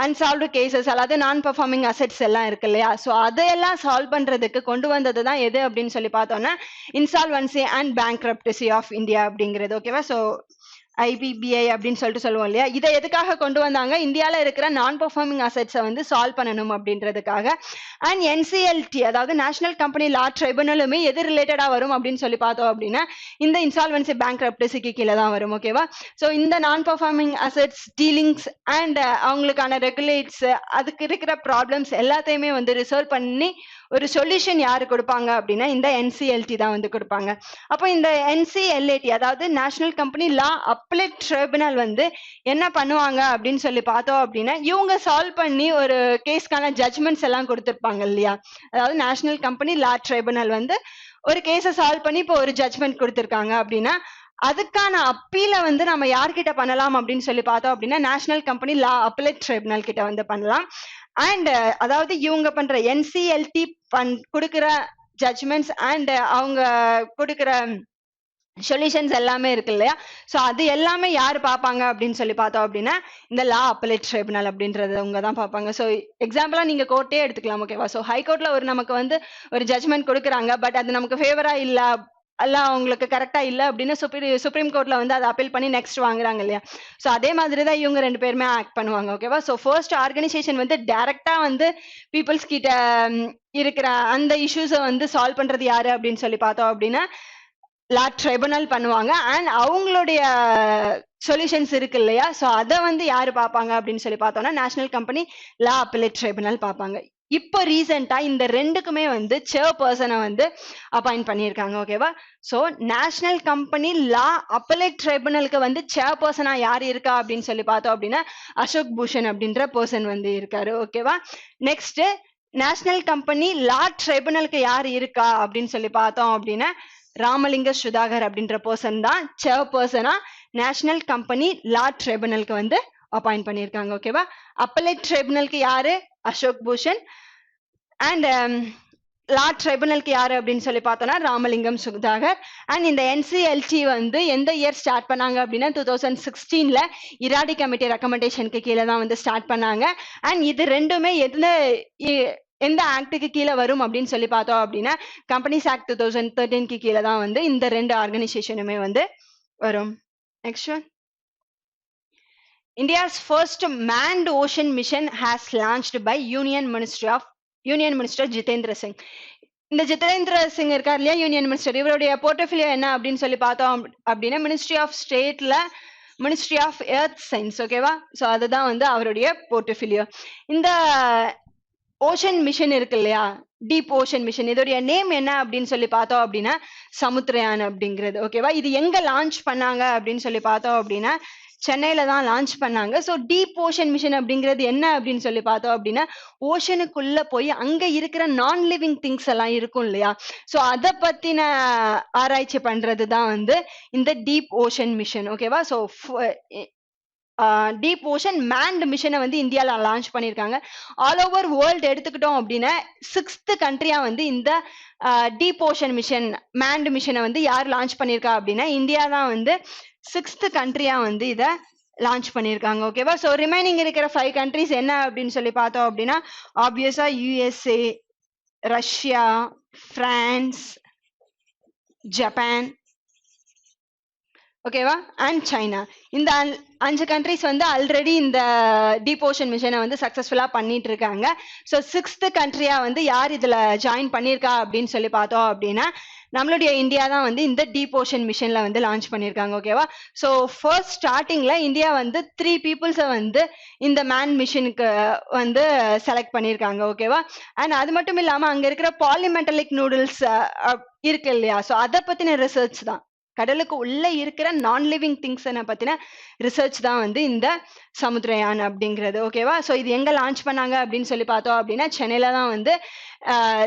அன்சால்வ்டு கேசஸ், அதாவது நான் பெர்ஃபார்மிங் அசெட்ஸ் எல்லாம் இருக்கு இல்லையா? ஸோ அதையெல்லாம் சால்வ் பண்றதுக்கு கொண்டு வந்தது தான் எது அப்படின்னு சொல்லி பார்த்தோம்னா, இன்சால்வன்சி அண்ட் பேங்க்ரப்டசி ஆஃப் இந்தியா அப்படிங்கிறது. ஓகேவா? ஸோ ஐபிபிஐ அப்படின்னு சொல்லிட்டு சொல்லுவோம் இல்லையா? இதை எதுக்காக கொண்டு வந்தாங்க? இந்தியாவில் இருக்கிற நான் பெர்ஃபார்மிங் அசெட்ஸை வந்து சால்வ் பண்ணணும் அப்படின்றதுக்காக. அண்ட் என்சிஎல்டி, அதாவது நேஷனல் கம்பெனி லா ட்ரிபுனலுமே எது ரிலேட்டடா வரும் அப்படின்னு சொல்லி பார்த்தோம் அப்படின்னா, இந்த இன்சால்வன்சி பேங்க்ரப்டசிக்கு கீழே தான் வரும். ஓகேவா? ஸோ இந்த நான் பெர்ஃபார்மிங் அசெட்ஸ் டீலிங்ஸ் அண்ட் அவங்களுக்கான ரெகுலேட்ஸ், அதுக்கு இருக்கிற ப்ராப்ளம்ஸ் எல்லாத்தையுமே வந்து ரிசால்வ் பண்ணி ஒரு சொல்யூஷன் யாரு கொடுப்பாங்க அப்படின்னா, இந்த என்சிஎல்டி தான் வந்து கொடுப்பாங்க. அப்போ இந்த என்சிஎல்ஏடி, அதாவது national company law appellate tribunal வந்து என்ன பண்ணுவாங்க அப்படின்னு சொல்லி பார்த்தோம் அப்படின்னா, இவங்க சால்வ் பண்ணி ஒரு கேஸ்க்கான ஜட்மெண்ட்ஸ் எல்லாம் கொடுத்துருப்பாங்க இல்லையா? அதாவது நேஷனல் கம்பெனி லா ட்ரிபுனல் வந்து ஒரு கேஸை சால்வ் பண்ணி இப்போ ஒரு ஜட்மெண்ட் கொடுத்துருக்காங்க அப்படின்னா, அதுக்கான அப்பீல வந்து நம்ம யார்கிட்ட பண்ணலாம் அப்படின்னு சொல்லி பார்த்தோம் அப்படின்னா, national company law appellate tribunal கிட்ட வந்து பண்ணலாம். அண்ட் அதாவது இவங்க பண்ற என்சிஎல்டி கொடுக்கிற ஜட்மெண்ட்ஸ் அண்ட் அவங்க கொடுக்கிற சொல்யூஷன்ஸ் எல்லாமே இருக்கு இல்லையா? ஸோ அது எல்லாமே யார் பார்ப்பாங்க அப்படின்னு சொல்லி பார்த்தோம் அப்படின்னா, இந்த லா அப்பலேட் ட்ரிபுனல் அப்படின்றது அவங்க தான் பார்ப்பாங்க. ஸோ எக்ஸாம்பிளா நீங்க கோர்ட்டே எடுத்துக்கலாம். ஓகேவா? ஸோ ஹைகோர்ட்ல நமக்கு வந்து ஒரு ஜட்மெண்ட் கொடுக்குறாங்க, பட் அது நமக்கு ஃபேவரா இல்ல, அல்ல அவங்களுக்கு கரெக்டா இல்ல அப்படின்னு சுப்ரீம் கோர்ட்ல வந்து அதை அப்பீல் பண்ணி நெக்ஸ்ட் வாங்குறாங்க இல்லையா? ஸோ அதே மாதிரி தான் இவங்க ரெண்டு பேருமே ஆக்ட் பண்ணுவாங்க. ஓகேவா? ஸோ ஃபர்ஸ்ட் ஆர்கனைசேஷன் வந்து டைரக்டா வந்து பீப்புள்ஸ் கிட்ட இருக்கிற அந்த இஷ்யூஸை வந்து சால்வ் பண்றது யாரு அப்படின்னு சொல்லி பார்த்தோம் அப்படின்னா, லா ட்ரிபுனல் பண்ணுவாங்க. அண்ட் அவங்களுடைய சொல்யூஷன்ஸ் இருக்கு இல்லையா? ஸோ அதை வந்து யாரு பார்ப்பாங்க அப்படின்னு சொல்லி பார்த்தோம்னா, national company law appellate tribunal பார்ப்பாங்க. இப்போ ரீசெண்டா இந்த ரெண்டுக்குமே வந்து சேர்பர்சனை வந்து அப்பாயிண்ட் பண்ணியிருக்காங்க. ஓகேவா? So national company law appellate ட்ரிபுனலுக்கு வந்து சேர்பர்சனா யார் இருக்கா அப்படின்னு சொல்லி பார்த்தோம் அப்படின்னா, அசோக் பூஷன் அப்படின்ற பர்சன் வந்து இருக்காரு. ஓகேவா? நெக்ஸ்ட் நேஷனல் கம்பெனி லா ட்ரிபுனலுக்கு யார் இருக்கா அப்படின்னு சொல்லி பார்த்தோம் அப்படின்னா, ராமலிங்க சுதாகர் அப்படின்ற பர்சன் தான் சேர்பர்சனா நேஷனல் கம்பெனி லா ட்ரிபுனலுக்கு வந்து அப்பாயிண்ட் பண்ணியிருக்காங்க. ஓகேவா? அப்பலேட் ட்ரிபுனலுக்கு யாரு? அசோக் பூஷன். அண்ட் லா ட்ரிபுனலுக்கு யாரு அப்படின்னு சொல்லி பார்த்தோம்னா, ராமலிங்கம் சுதாகர். அண்ட் இந்த என்சிஎல்டி வந்து எந்த இயர் ஸ்டார்ட் பண்ணாங்க அப்படின்னா, 2016 இராடி கமிட்டி ரெக்கமெண்டேஷனுக்கு கீழே தான் வந்து ஸ்டார்ட் பண்ணாங்க. அண்ட் இது ரெண்டுமே எந்த ஆக்டுக்கு கீழே வரும் அப்படின்னு சொல்லி பார்த்தோம் அப்படின்னா, கம்பெனிஸ் ஆக்ட் 2013க்கு கீழே தான் வந்து இந்த ரெண்டு ஆர்கனைசேஷனுமே வந்து வரும். Next one. India's first manned ocean mission has launched by Union Minister Jitendra Singh. இந்த ஜிதேந்திர சிங் இருக்கார் இல்லையா, யூனியன் மினிஸ்டர், இவருடைய போர்ட்ஃபோலியோ என்ன அப்படின்னு சொல்லி பார்த்தோம் அப்படின்னா மினிஸ்ட்ரி ஆஃப் ஸ்டேட்ல மினிஸ்ட்ரி ஆஃப் எர்த் சயின்ஸ். ஓகேவா, ஸோ அதுதான் வந்து அவருடைய போர்ட்ஃபோலியோ. இந்த ஓஷன் மிஷன் இருக்கு இல்லையா, டீப் ஓஷன் மிஷன், இதோடைய நேம் என்ன அப்படின்னு சொல்லி பார்த்தோம் அப்படின்னா சமுத்திரயான் அப்படிங்கிறது. ஓகேவா, இது எங்க லான்ச் பண்ணாங்க அப்படின்னு சொல்லி பார்த்தோம் அப்படின்னா சென்னையில தான் லான்ச் பண்ணாங்க. ஸோ டீப் ஓஷன் மிஷன் அப்படிங்கிறது என்ன அப்படின்னு சொல்லி பார்த்தோம் அப்படின்னா ஓஷனுக்குள்ள போய் அங்க இருக்கிற நான் லிவிங் திங்ஸ் எல்லாம் இருக்கும் இல்லையா, ஸோ அதை பத்தின ஆராய்ச்சி பண்றது தான் வந்து இந்த டீப் ஓஷன் மிஷன். ஓகேவா, ஸோ டீப் ஓஷன் மேன்டு மிஷனை வந்து இந்தியாவில் லான்ச் பண்ணியிருக்காங்க. ஆல் ஓவர் வேர்ல்டு எடுத்துக்கிட்டோம் அப்படின்னா 6th கண்ட்ரியா வந்து இந்த டீப் ஓஷன் மிஷன் மேன்டு மிஷனை வந்து யார் லான்ச் பண்ணியிருக்கா அப்படின்னா இந்தியா தான் வந்து 6th கண்ட்ரியா வந்து இதை லான்ச் பண்ணியிருக்காங்க. ஓகேவா, ஸோ ரிமைனிங் இருக்கிற 5 கண்ட்ரிஸ் என்ன அப்படின்னு சொல்லி பார்த்தோம் அப்படின்னா ஆப்வியஸா யூஎஸ்ஏ, ரஷ்யா, பிரான்ஸ், ஜப்பான், ஓகேவா, அண்ட் சைனா. இந்த 5 கண்ட்ரிஸ் வந்து ஆல்ரெடி இந்த டீப் ஓஷன் மிஷனை வந்து சக்சஸ்ஃபுல்லா பண்ணிட்டு இருக்காங்க. ஸோ 6th கண்ட்ரியா வந்து யார் இதுல ஜாயின் பண்ணியிருக்கா அப்படின்னு சொல்லி பார்த்தோம் அப்படின்னா நம்மளுடைய இந்தியா தான் வந்து இந்த டீப் ஓஷன் மிஷன்ல வந்து லான்ச் பண்ணியிருக்காங்க. ஓகேவா, ஸோ ஃபர்ஸ்ட் ஸ்டார்டிங்ல இந்தியா வந்து 3 பீப்புள்ஸை வந்து இந்த மேன் மிஷனுக்கு வந்து செலக்ட் பண்ணியிருக்காங்க. ஓகேவா, அண்ட் அது மட்டும் இல்லாம அங்க இருக்கிற பாலிமெண்டலிக் நூடுல்ஸ் இருக்கு இல்லையா, ஸோ அதை பத்தின ரிசர்ச் தான், கடலுக்கு உள்ள இருக்கிற நான் லிவிங் திங்ஸ் பத்தின ரிசர்ச் தான் வந்து இந்த சமுத்திரயான் அப்படிங்கிறது. ஓகேவா, ஸோ இது எங்க லான்ச் பண்ணாங்க அப்படின்னு சொல்லி பார்த்தோம் அப்படின்னா சென்னையில தான் வந்து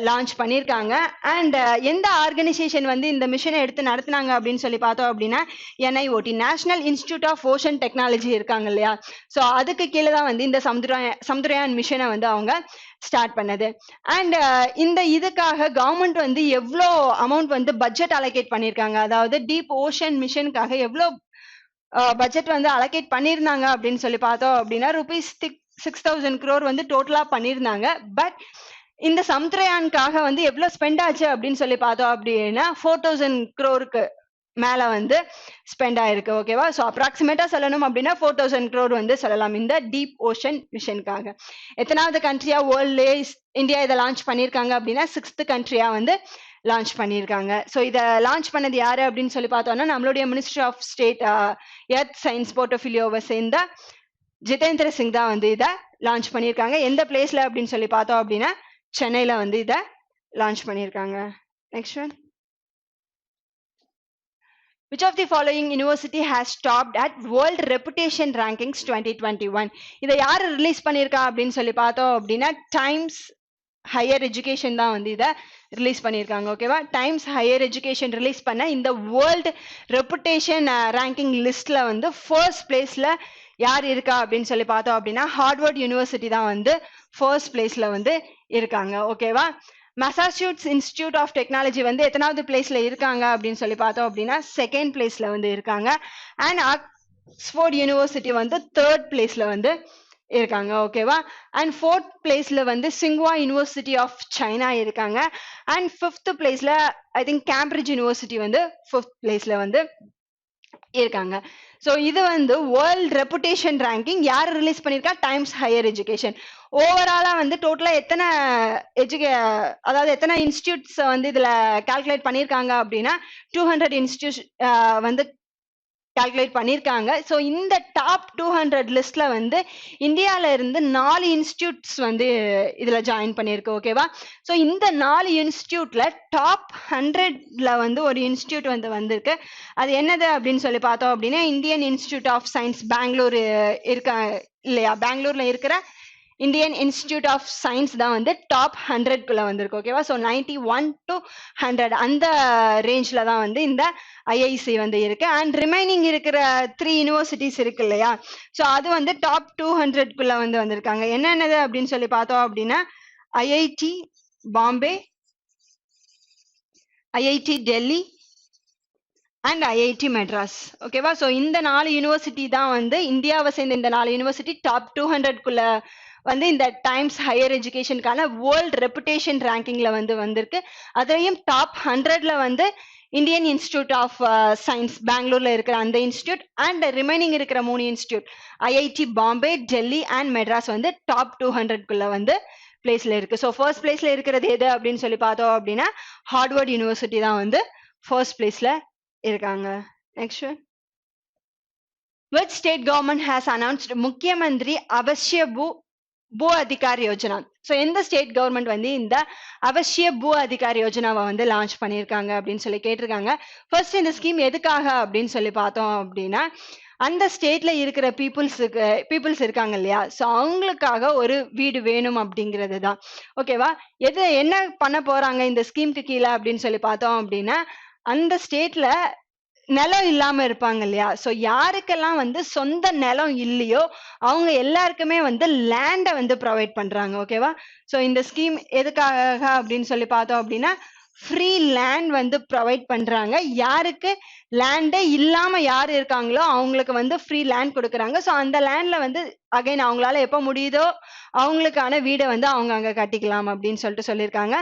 லான்ச் பண்ணியிருக்காங்க. அண்ட் எந்த ஆர்கனைசேஷன் வந்து இந்த மிஷனை எடுத்து நடத்தினாங்க அப்படின்னு சொல்லி பார்த்தோம் அப்படின்னா N I O T, national institute of ocean technology இருக்காங்க இல்லையா, ஸோ அதுக்கு கீழே தான் வந்து இந்த சமுத்திரயான் மிஷனை வந்து அவங்க ஸ்டார்ட் பண்ணது. அண்ட் இந்த இதுக்காக கவர்மெண்ட் வந்து எவ்வளோ அமௌண்ட் வந்து பட்ஜெட் அலோகேட் பண்ணியிருக்காங்க, அதாவது டீப் ஓஷன் மிஷனுக்காக எவ்வளோ பட்ஜெட் வந்து அலோகேட் பண்ணியிருந்தாங்க அப்படின்னு சொல்லி பார்த்தோம் அப்படின்னா ₹6,000 crore வந்து டோட்டலா பண்ணியிருந்தாங்க. பட் இந்த சமுத்திரயானுக்காக வந்து எவ்வளவு ஸ்பெண்ட் ஆச்சு அப்படின்னு சொல்லி பார்த்தோம் அப்படின்னா 4,000 crore மேல வந்து ஸ்பெண்ட் ஆயிருக்கு. ஓகேவா, ஸோ அப்ராக்சிமேட்டா சொல்லணும் அப்படின்னா 4,000 crore வந்து சொல்லலாம் இந்த டீப் ஓஷன் மிஷனுக்காக. எத்தனாவது கண்ட்ரியா வேர்ல்ட்லேயே இந்தியா இதை லான்ச் பண்ணியிருக்காங்க அப்படின்னா 6th கண்ட்ரியா வந்து லான்ச் பண்ணியிருக்காங்க. ஸோ இதை லான்ச் பண்ணது யாரு அப்படின்னு சொல்லி பார்த்தோம்னா நம்மளுடைய ministry of state earth science போர்ட்ஃபோலியோவை சேர்ந்த ஜிதேந்திர சிங் தான் வந்து இதை லான்ச் பண்ணியிருக்காங்க. எந்த பிளேஸ்ல அப்படின்னு சொல்லி பார்த்தோம் அப்படின்னா சென்னையில வந்து இதை லான்ச் பண்ணியிருக்காங்க. Next one, which of the following university has topped at world reputation rankings 2021? இதை யாரு ரிலீஸ் பண்ணியிருக்கா அப்படின்னு சொல்லி பார்த்தோம் அப்படின்னா டைம்ஸ் ஹையர் எஜுகேஷன் தான் வந்து இதை ரிலீஸ் பண்ணியிருக்காங்க. ஓகேவா, டைம்ஸ் ஹையர் எஜுகேஷன் ரிலீஸ் பண்ண இந்த வேர்ல்டு ரெப்புடேஷன் ரேங்கிங் லிஸ்ட்ல வந்து ஃபர்ஸ்ட் பிளேஸ்ல யார் இருக்கா அப்படின்னு சொல்லி பார்த்தோம் அப்படின்னா ஹார்வர்ட் யூனிவர்சிட்டி தான் வந்து ஃபர்ஸ்ட் பிளேஸ்ல வந்து இருக்காங்க. ஓகேவா, மசாச்சூட்ஸ் இன்ஸ்டிடியூட் ஆஃப் டெக்னாலஜி வந்து எத்தனாவது பிளேஸ்ல இருக்காங்க அப்படின்னு சொல்லி பார்த்தோம் அப்படின்னா 2nd பிளேஸ்ல வந்து இருக்காங்க. அண்ட் ஆக்ஸ்போர்ட் யூனிவர்சிட்டி வந்து 3rd பிளேஸ்ல வந்து இருக்காங்க. ஓகேவா, அண்ட் 4th பிளேஸ்ல வந்து சிங்வா யூனிவர்சிட்டி ஆஃப் சைனா இருக்காங்க. அண்ட் 5th பிளேஸ்ல ஐ திங்க் கேம்பிரிட்ஜ் யூனிவர்சிட்டி வந்து 5th பிளேஸ்ல வந்து இருக்காங்க. ஸோ இது வந்து வேர்ல்ட் ரெப்புடேஷன் ரேங்கிங் யார் ரிலீஸ் பண்ணியிருக்கா, டைம்ஸ் ஹையர் எஜுகேஷன். ஓவராலா வந்து டோட்டலா எத்தனை அதாவது எத்தனை இன்ஸ்டியூட்ஸ் வந்து இதுல கால்குலேட் பண்ணியிருக்காங்க அப்படின்னா 200 இன்ஸ்டியூட் வந்து கால்குலேட் பண்ணியிருக்காங்க. ஸோ இந்த டாப் 200 லிஸ்ட்ல வந்து இந்தியால இருந்து 4 இன்ஸ்டியூட்ஸ் வந்து இதுல ஜாயின் பண்ணியிருக்கு. ஓகேவா, ஸோ இந்த 4 இன்ஸ்டியூட்ல டாப் 100ல வந்து ஒரு இன்ஸ்டியூட் வந்து வந்திருக்கு. அது என்னது அப்படின்னு சொல்லி பார்த்தோம் அப்படின்னா Indian institute of science Bangalore இருக்கா இல்லையா, பெங்களூர்ல இருக்கிற இந்தியன் இன்ஸ்டிடியூட் ஆஃப் சயின்ஸ் தான் வந்து டாப் 100க்குள்ள வந்திருக்கு. ஓகேவா, ஸோ 91 to 100 அந்த ரேஞ்ச்ல தான் வந்து இந்த ஐஐசி வந்து இருக்கு. அண்ட் ரிமைனிங் இருக்கிற 3 யூனிவர்சிட்டிஸ் இருக்கு இல்லையா, ஸோ அது வந்து டாப் 200க்குள்ள வந்து வந்திருக்காங்க. என்னென்னது அப்படின்னு சொல்லி பார்த்தோம் அப்படின்னா IIT Bombay, IIT Delhi and IIT Madras. ஓகேவா, ஸோ இந்த 4 யூனிவர்சிட்டி தான் வந்து இந்தியாவை சேர்ந்த இந்த 4 யூனிவர்சிட்டி டாப் 200க்குள்ள வந்து இந்த டைம்ஸ் ஹையர் எஜுகேஷனுக்கான வேர்ல்ட் ரெப்புடேஷன் ரேங்கிங்ல வந்து வந்திருக்கு. அதுலயும் டாப் 100ல வந்து இந்தியன் இன்ஸ்டிடியூட் ஆஃப் சயின்ஸ் பெங்களூர்ல இருக்கிற அந்த இன்ஸ்டிடியூட் அண்ட் ரிமைனிங் இருக்கிற 3 institute IIT Bombay, Delhi and Madras வந்து டாப் 200க்குள்ள வந்து பிளேஸ்ல இருக்கு. ஸோ ஃபர்ஸ்ட் பிளேஸ்ல இருக்கிறது எது அப்படின்னு சொல்லி பார்த்தோம் அப்படின்னா ஹார்வர்ட் யூனிவர்சிட்டி தான் வந்து ஃபர்ஸ்ட் பிளேஸ்ல இருக்காங்க. Next, which state government has announced முக்கியமந்திரி அவசிய பூ அதிகார் யோஜனா? ஸோ எந்த ஸ்டேட் கவர்மெண்ட் வந்து இந்த அவசிய பூ அதிகார் யோஜனாவை வந்து லான்ச் பண்ணியிருக்காங்க அப்படின்னு சொல்லி கேட்டிருக்காங்க. ஃபர்ஸ்ட் இந்த ஸ்கீம் எதுக்காக அப்படின்னு சொல்லி பார்த்தோம் அப்படின்னா அந்த ஸ்டேட்ல இருக்கிற பீப்புள்ஸ் இருக்காங்க இல்லையா, ஸோ அவங்களுக்காக ஒரு வீடு வேணும் அப்படிங்கிறது தான். ஓகேவா, என்ன பண்ண போறாங்க இந்த ஸ்கீமுக்கு கீழே அப்படின்னு சொல்லி பார்த்தோம் அப்படின்னா அந்த ஸ்டேட்ல நிலம் இல்லாம இருப்பாங்க இல்லையா, சோ யாருக்கெல்லாம் வந்து சொந்த நிலம் இல்லையோ அவங்க எல்லாருக்குமே வந்து லேண்ட வந்து ப்ரொவைட் பண்றாங்க. ஓகேவா, சோ இந்த ஸ்கீம் எதுக்காக அப்படின்னு சொல்லி பார்த்தோம் அப்படின்னா ஃப்ரீ லேண்ட் வந்து ப்ரொவைட் பண்றாங்க. யாருக்கு லேண்டே இல்லாம யாரு இருக்காங்களோ அவங்களுக்கு வந்து ஃப்ரீ லேண்ட் கொடுக்குறாங்க. ஸோ அந்த லேண்ட்ல வந்து அகைன் அவங்களால எப்போ முடியுதோ அவங்களுக்கான வீடை வந்து அவங்க அங்க கட்டிக்கலாம் அப்படின்னு சொல்லிட்டு சொல்லியிருக்காங்க.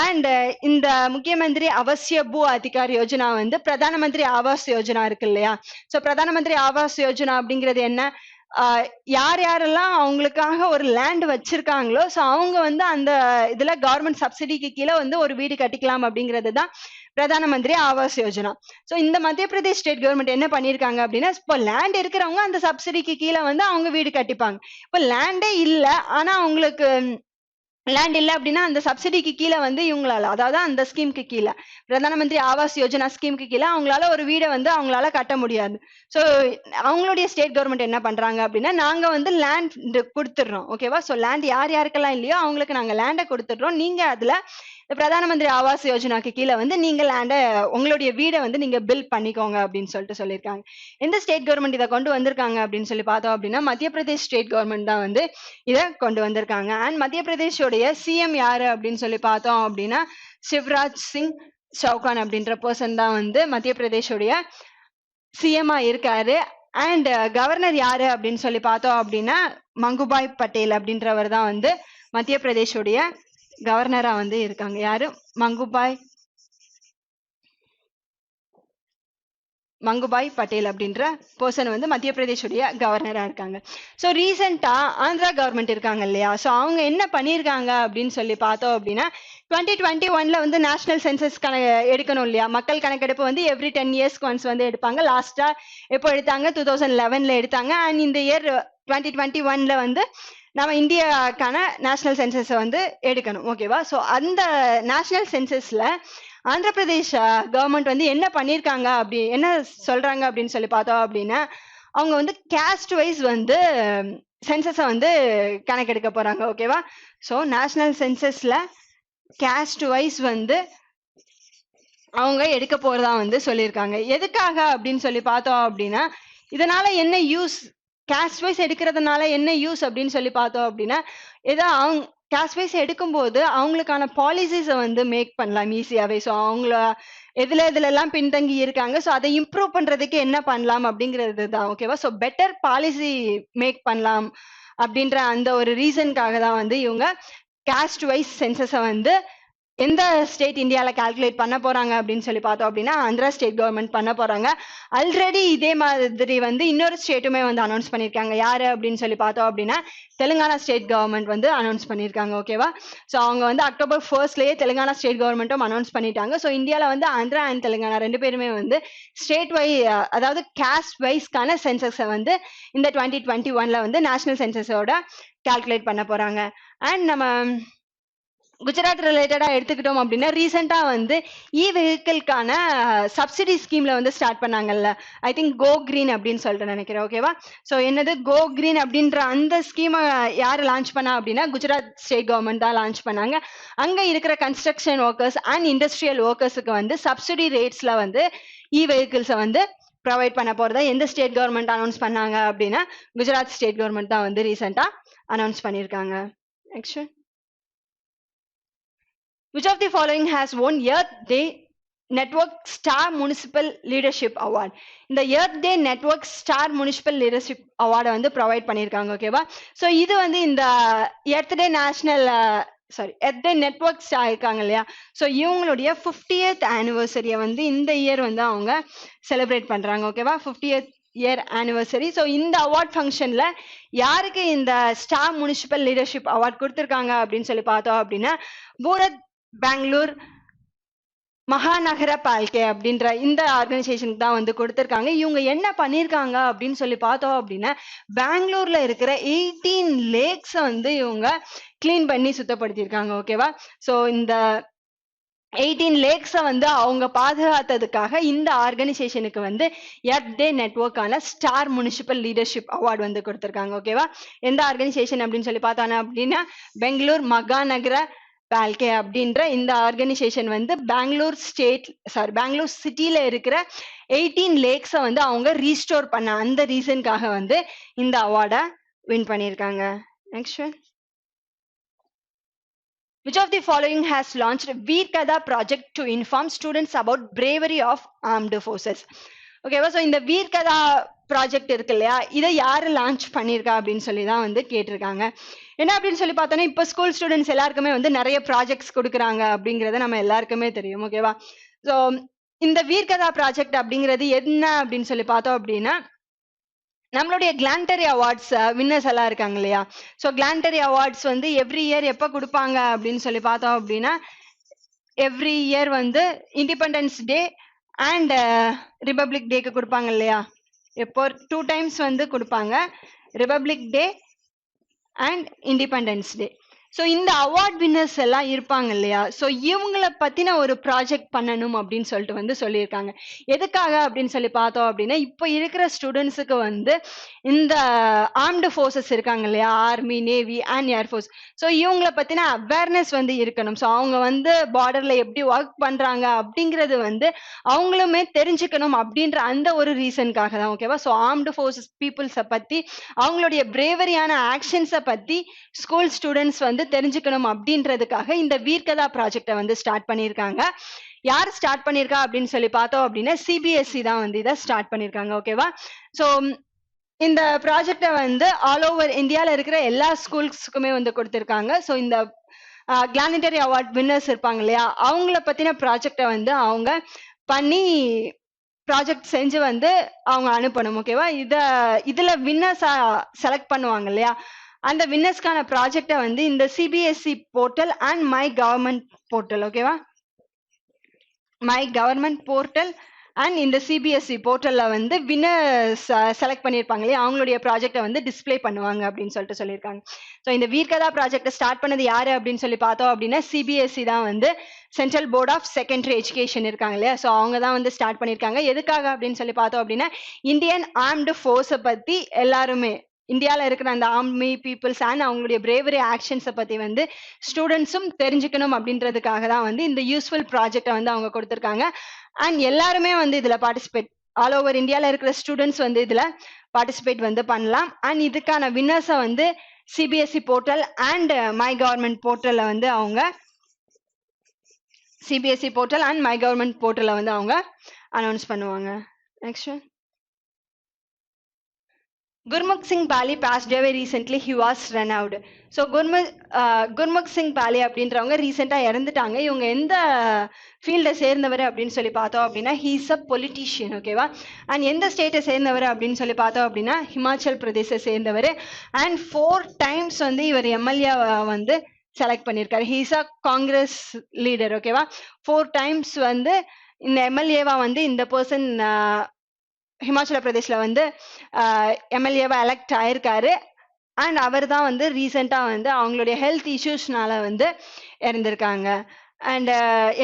அண்ட் இந்த முக்கியமந்திரி அவசிய பூ அதிகார் யோஜனா வந்து பிரதான மந்திரி ஆவாஸ் யோஜனா இருக்கு இல்லையா, ஸோ பிரதான மந்திரி ஆவாஸ் யோஜனா அப்படிங்கிறது என்ன, யார் யாரெல்லாம் அவங்களுக்காக ஒரு லேண்ட் வச்சிருக்காங்களோ ஸோ அவங்க வந்து அந்த இதுல கவர்மெண்ட் சப்சிடிக்கு கீழே வந்து ஒரு வீடு கட்டிக்கலாம் அப்படிங்கிறது தான் பிரதான மந்திரி ஆவாஸ் யோஜனா. ஸோ இந்த மத்திய பிரதேஷ் ஸ்டேட் கவர்மெண்ட் என்ன பண்ணிருக்காங்க அப்படின்னா இப்போ லேண்ட் இருக்கிறவங்க அந்த சப்சிடிக்கு கீழே வந்து அவங்க வீடு கட்டிப்பாங்க. இப்போ லேண்டே இல்லை ஆனா அவங்களுக்கு லேண்ட் இல்லை அப்படின்னா அந்த சப்சிடிக்கு கீழே வந்து இவங்களால, அதாவது அந்த ஸ்கீமுக்கு கீழே பிரதான மந்திரி ஆவாஸ் யோஜனா ஸ்கீமுக்கு கீழே அவங்களால ஒரு வீடை வந்து அவங்களால கட்ட முடியாது. ஸோ அவங்களுடைய ஸ்டேட் கவர்மெண்ட் என்ன பண்றாங்க அப்படின்னா நாங்க வந்து லேண்ட் கொடுத்துடுறோம். ஓகேவா, ஸோ லேண்ட் யார் யாருக்கெல்லாம் இல்லையோ அவங்களுக்கு நாங்க லேண்டை கொடுத்துடுறோம், நீங்க அதுல பிரதான மந்திரி ஆவாஸ் யோஜனாக்கு கீழே வந்து நீங்க லேண்டை உங்களுடைய வீடை வந்து நீங்க பில்ட் பண்ணிக்கோங்க அப்படின்னு சொல்லிட்டு சொல்லியிருக்காங்க. எந்த ஸ்டேட் கவர்மெண்ட் இதை கொண்டு வந்திருக்காங்க அப்படின்னு சொல்லி பார்த்தோம் அப்படின்னா மத்திய பிரதேஷ் ஸ்டேட் கவர்மெண்ட் தான் வந்து இதை கொண்டு வந்திருக்காங்க. அண்ட் மத்திய பிரதேஷோடைய சிஎம் யாரு அப்படின்னு சொல்லி பார்த்தோம் அப்படின்னா சிவராஜ் சிங் சௌகான் அப்படின்ற பர்சன் தான் வந்து மத்திய பிரதேஷோடைய சிஎம்ஆ இருக்காரு. அண்ட் கவர்னர் யாரு அப்படின்னு சொல்லி பார்த்தோம் அப்படின்னா மங்குபாய் பட்டேல் அப்படின்றவர் தான் வந்து மத்திய பிரதேஷோடைய கவர்னரா வந்து இருக்காங்க. யாரு, மங்குபாய் பட்டேல் அப்படின்ற பர்சன் வந்து மத்திய பிரதேஷுடைய கவர்னரா இருக்காங்க. ஸோ ரீசெண்டா ஆந்திரா கவர்மெண்ட் இருக்காங்க இல்லையா, ஸோ அவங்க என்ன பண்ணியிருக்காங்க அப்படின்னு சொல்லி பார்த்தோம் அப்படின்னா 2021 வந்து நேஷனல் சென்சஸ் எடுக்கணும் இல்லையா, மக்கள் கணக்கெடுப்பு வந்து எவ்ரி 10 இயர்ஸ்க்கு ஒன்ஸ் வந்து எடுப்பாங்க. லாஸ்டா எப்போ எடுத்தாங்க, 2011 எடுத்தாங்க. அண்ட் இந்த இயர் 2021 வந்து நம்ம இந்தியாக்கான நேஷனல் சென்சஸை வந்து எடுக்கணும். ஓகேவா, ஸோ அந்த நேஷனல் சென்சஸ்ல ஆந்திர பிரதேஷ் கவர்மெண்ட் வந்து என்ன பண்ணியிருக்காங்க அப்படி என்ன சொல்றாங்க அப்படின்னு சொல்லி பார்த்தோம் அப்படின்னா அவங்க வந்து கேஸ்ட் வைஸ் வந்து சென்சஸை வந்து கணக்கெடுக்க போறாங்க. ஓகேவா, ஸோ நேஷனல் சென்சஸ்ல கேஸ்ட் வைஸ் வந்து அவங்க எடுக்க போறதா வந்து சொல்லியிருக்காங்க. எதுக்காக அப்படின்னு சொல்லி பார்த்தோம் அப்படின்னா இதனால என்ன யூஸ், கேஸ்ட் வைஸ் எடுக்கிறதுனால என்ன யூஸ் அப்படின்னு சொல்லி பார்த்தோம் அப்படின்னா ஏதோ அவங்க கேஸ்ட் வைஸ் எடுக்கும்போது அவங்களுக்கான பாலிசிஸை வந்து மேக் பண்ணலாம் ஈஸியாவே. ஸோ அவங்கள எதுல எல்லாம் பின்தங்கி இருக்காங்க, ஸோ அதை இம்ப்ரூவ் பண்றதுக்கு என்ன பண்ணலாம் அப்படிங்கிறது தான். ஓகேவா, ஸோ பெட்டர் பாலிசி மேக் பண்ணலாம் அப்படின்ற அந்த ஒரு ரீசனுக்காக தான் வந்து இவங்க கேஸ்ட் வைஸ் சென்சஸை வந்து எந்த ஸ்டேட் இந்தியாவில் கால்குலேட் பண்ண போறாங்க அப்படின்னு சொல்லி பார்த்தோம் அப்படின்னா ஆந்திரா ஸ்டேட் கவர்மெண்ட் பண்ண போறாங்க. ஆல்ரெடி இதே மாதிரி வந்து இன்னொரு ஸ்டேட்டுமே வந்து அனௌன்ஸ் பண்ணியிருக்காங்க. யாரு அப்படின்னு சொல்லி பார்த்தோம் அப்படின்னா தெலுங்கானா ஸ்டேட் கவர்மெண்ட் வந்து அனௌன்ஸ் பண்ணியிருக்காங்க. ஓகேவா, ஸோ அவங்க வந்து October 1 தெலுங்கானா ஸ்டேட் கவர்மெண்ட்டும் அனௌன்ஸ் பண்ணிட்டாங்க. ஸோ இந்தியாவில் வந்து ஆந்திரா அண்ட் தெலுங்கானா ரெண்டு பேருமே வந்து ஸ்டேட் அதாவது கேஸ்ட் வைஸ்க்கான சென்சஸை வந்து இந்த 2021 வந்து நேஷனல் சென்சஸோட கால்குலேட் பண்ண போறாங்க. அண்ட் நம்ம குஜராத் ரிலேட்டடா எடுத்துக்கிட்டோம் அப்படின்னா ரீசெண்டா வந்து வெஹிக்கிள்கான சப்சிடி ஸ்கீம்ல வந்து ஸ்டார்ட் பண்ணாங்கல்ல, ஐ திங்க் கோ கிரீன் அப்படின்னு சொல்லிட்டு நினைக்கிறேன். ஓகேவா, ஸோ என்னது கோ கிரீன் அப்படின்ற அந்த ஸ்கீமை யார் லான்ச் பண்ணா அப்படின்னா குஜராத் ஸ்டேட் கவர்மெண்ட் தான் லான்ச் பண்ணாங்க. அங்க இருக்கிற கன்ஸ்ட்ரக்ஷன் ஒர்க்கர்ஸ் அண்ட் இண்டஸ்ட்ரியல் ஒர்க்கர்ஸுக்கு வந்து சப்சிடி ரேட்ஸ்ல வந்து வெஹிக்கிள்ஸை வந்து ப்ரொவைட் பண்ண போறதா எந்த ஸ்டேட் கவர்மெண்ட் அனௌன்ஸ் பண்ணாங்க அப்படின்னா குஜராத் ஸ்டேட் கவர்மெண்ட் தான் வந்து ரீசெண்டா அனௌன்ஸ் பண்ணியிருக்காங்க. Next, which of the following has won Earth Day Network Star Municipal Leadership Award? இந்த Earth Day Network Star Municipal Leadership Award வந்து ப்ரொவைட் பண்ணியிருக்காங்க. ஓகேவா, ஸோ இது வந்து இந்த Earth Day Earth Day Network Star இருக்காங்க இல்லையா, ஸோ இவங்களுடைய 50th ஆனிவர்சரியை வந்து இந்த இயர் வந்து அவங்க செலிப்ரேட் பண்றாங்க. ஓகேவா, 50th இயர் ஆனிவர்சரி. ஸோ இந்த அவார்ட் ஃபங்க்ஷன்ல யாருக்கு இந்த ஸ்டார் முனிசிபல் லீடர்ஷிப் அவார்ட் கொடுத்துருக்காங்க அப்படின்னு சொல்லி பார்த்தோம் அப்படின்னா பூரத் பெங்களூர் மகாநகர பால்கே அப்படின்ற இந்த ஆர்கனைசேஷனுக்கு தான் வந்து கொடுத்துருக்காங்க. இவங்க என்ன பண்ணியிருக்காங்க அப்படின்னு சொல்லி பார்த்தோம் அப்படின்னா பெங்களூர்ல இருக்கிற 18 லேக்ஸை வந்து இவங்க கிளீன் பண்ணி சுத்தப்படுத்தியிருக்காங்க. ஓகேவா? ஸோ இந்த 18 லேக்ஸை வந்து அவங்க பாதுகாத்ததுக்காக இந்த ஆர்கனைசேஷனுக்கு வந்து எர்த் டே நெட்வொர்க்கான ஸ்டார் முனிசிபல் லீடர்ஷிப் அவார்டு வந்து கொடுத்துருக்காங்க. ஓகேவா? எந்த ஆர்கனைசேஷன் அப்படின்னு சொல்லி பார்த்தோன்னா அப்படின்னா பெங்களூர் மகாநகர பால்கே அப்படின்ற இந்த ஆர்கனைசேஷன் வந்து பெங்களூர் சிட்டில இருக்கிற 18 லேக்ஸை வந்து அவங்க ரீஸ்டோர் பண்ண அந்த ரீசனுக்காக வந்து இந்த அவார்டை வின் பண்ணியிருக்காங்க. Next one. Which of the following has launched Veer Kada project to inform students about bravery of armed forces? ஓகேவா? ஸோ இந்த வீர் கதா ப்ராஜெக்ட் இருக்கு இல்லையா, இதை யாரு லான்ச் பண்ணியிருக்கா அப்படின்னு சொல்லி தான் வந்து கேட்டிருக்காங்க. என்ன அப்படின்னு சொல்லி பார்த்தோன்னா இப்போ ஸ்கூல் ஸ்டூடெண்ட்ஸ் எல்லாருக்குமே வந்து நிறைய ப்ராஜெக்ட்ஸ் கொடுக்குறாங்க அப்படிங்கிறத நம்ம எல்லாருக்குமே தெரியும். ஓகேவா? ஸோ இந்த வீர் கதா ப்ராஜெக்ட் அப்படிங்கிறது என்ன அப்படின்னு சொல்லி பார்த்தோம் அப்படின்னா நம்மளுடைய கிளாண்டரி அவார்ட்ஸ் வின்னர்ஸ் எல்லாம் இருக்காங்க இல்லையா. ஸோ கிளாண்டரி அவார்ட்ஸ் வந்து எவ்ரி இயர் எப்போ கொடுப்பாங்க அப்படின்னு சொல்லி பார்த்தோம் அப்படின்னா எவ்ரி இயர் வந்து இண்டிபெண்டன்ஸ் டே அண்ட் ரிபப்ளிக் டேக்கு கொடுப்பாங்க இல்லையா. எப்போ 2 times வந்து கொடுப்பாங்க, republic day and independence day. So இந்த அவார்ட் வின்னர்ஸ் எல்லாம் இருப்பாங்க இல்லையா, ஸோ இவங்கள பத்தின ஒரு ப்ராஜெக்ட் பண்ணணும் அப்படின்னு சொல்லிட்டு வந்து சொல்லியிருக்காங்க. எதுக்காக அப்படின்னு சொல்லி பார்த்தோம் அப்படின்னா இப்போ இருக்கிற ஸ்டூடெண்ட்ஸுக்கு வந்து இந்த ஆர்ம்டு ஃபோர்ஸஸ் இருக்காங்க இல்லையா, army, navy and air force, so இவங்கள பத்தின அவேர்னஸ் வந்து இருக்கணும். ஸோ அவங்க வந்து பார்டர்ல எப்படி ஒர்க் பண்றாங்க அப்படிங்கிறது வந்து அவங்களுமே தெரிஞ்சுக்கணும் அப்படின்ற அந்த ஒரு ரீசனுக்காக தான். ஓகேவா? ஸோ ஆர்ம்டு ஃபோர்ஸஸ் பீப்புள்ஸை பத்தி அவங்களுடைய பிரேவரியான ஆக்ஷன்ஸை பத்தி ஸ்கூல் ஸ்டூடெண்ட்ஸ் வந்து தெரிஞ்சுக்கணும் அப்படின்றதுக்காக இந்த வீர்கதா ப்ராஜெக்டை வந்து ஸ்டார்ட் பண்ணியிருக்காங்க. யார் ஸ்டார்ட் பண்ணியிருக்கா அப்படின்னு சொல்லி பார்த்தோம் அப்படின்னா சிபிஎஸ்சி தான் வந்து இதை ஸ்டார்ட் பண்ணியிருக்காங்க. ஓகேவா? ஸோ இந்த ப்ராஜெக்டை வந்து ஆல் ஓவர் இந்தியாவில் இருக்கிற எல்லா ஸ்கூல்ஸுக்குமே வந்து கொடுத்துருக்காங்க. ஸோ இந்த கிளானிட்டரி அவார்ட் வின்னர்ஸ் இருப்பாங்க இல்லையா, அவங்கள பற்றின ப்ராஜெக்டை வந்து அவங்க பண்ணி ப்ராஜெக்ட் செஞ்சு வந்து அவங்க அனுப்பணும். ஓகேவா? இதில் வின்னர்ஸா செலக்ட் பண்ணுவாங்க இல்லையா, அந்த வின்னர்ஸ்க்கான ப்ராஜெக்டை வந்து இந்த CBSE portal and my government portal, ஓகேவா, மை கவர்மெண்ட் போர்ட்டல் அண்ட் இந்த சிபிஎஸ்சி போர்ட்டல்ல வந்து வின்னர்ஸ் செலக்ட் பண்ணியிருப்பாங்க இல்லையா, அவங்களுடைய ப்ராஜெக்டை வந்து டிஸ்பிளே பண்ணுவாங்க அப்படின்னு சொல்லிட்டு சொல்லியிருக்காங்க. ஸோ இந்த வீர்கதா ப்ராஜெக்டை ஸ்டார்ட் பண்ணது யாரு அப்படின்னு சொல்லி பார்த்தோம் அப்படின்னா சிபிஎஸ்சி தான் வந்து central board of secondary education இருக்காங்க இல்லையா, ஸோ அவங்க தான் வந்து ஸ்டார்ட் பண்ணியிருக்காங்க. எதுக்காக அப்படின்னு சொல்லி பார்த்தோம் அப்படின்னா இந்தியன் ஆர்ம்டு ஃபோர்ஸை பற்றி எல்லாருமே இந்தியாவில் இருக்கிற அந்த ஆர்மி பீப்புள்ஸ் அண்ட் அவங்களுடைய பிரேவரி ஆக்ஷன்ஸை பற்றி வந்து ஸ்டூடெண்ட்ஸும் தெரிஞ்சுக்கணும் அப்படின்றதுக்காக தான் வந்து இந்த யூஸ்ஃபுல் ப்ராஜெக்டை வந்து அவங்க கொடுத்துருக்காங்க. அண்ட் எல்லாருமே வந்து இதில் பார்ட்டிசிபேட், ஆல் ஓவர் இந்தியாவில் இருக்கிற ஸ்டூடெண்ட்ஸ் வந்து இதில் பார்ட்டிசிபேட் வந்து பண்ணலாம். அண்ட் இதுக்கான வின்னர்ஸை வந்து C B S E portal and my government போர்ட்டலில் வந்து அவங்க C B S E portal and my government போர்ட்டலில் வந்து அவங்க அனௌன்ஸ் பண்ணுவாங்க. Next Gurmukh Singh Bali passed away recently. He was renowned. So Gurmukh Singh Bali அப்படின்றவங்க ரீசெண்டாக இறந்துட்டாங்க. இவங்க எந்த ஃபீல்டை சேர்ந்தவர் அப்படின்னு சொல்லி பார்த்தோம் அப்படின்னா ஹீஸ் அ பொலிட்டீஷியன். ஓகேவா? அண்ட் எந்த ஸ்டேட்டை சேர்ந்தவர் அப்படின்னு சொல்லி பார்த்தோம் அப்படின்னா ஹிமாச்சல் பிரதேசை சேர்ந்தவர். அண்ட் 4 times வந்து இவர் எம்எல்ஏ வந்து செலக்ட் பண்ணியிருக்காரு. He's a Congress leader. ஓகேவா? 4 times வந்து இந்த எம்எல்ஏவா வந்து இந்த பர்சன் ஹிமாச்சல பிரதேஷ்ல வந்து எம்எல்ஏவா எலெக்ட் ஆயிருக்காரு. அண்ட் அவர் தான் வந்து ரீசெண்டாக வந்து அவங்களுடைய ஹெல்த் இஷ்யூஸ்னால வந்து இறந்திருக்காங்க. அண்ட்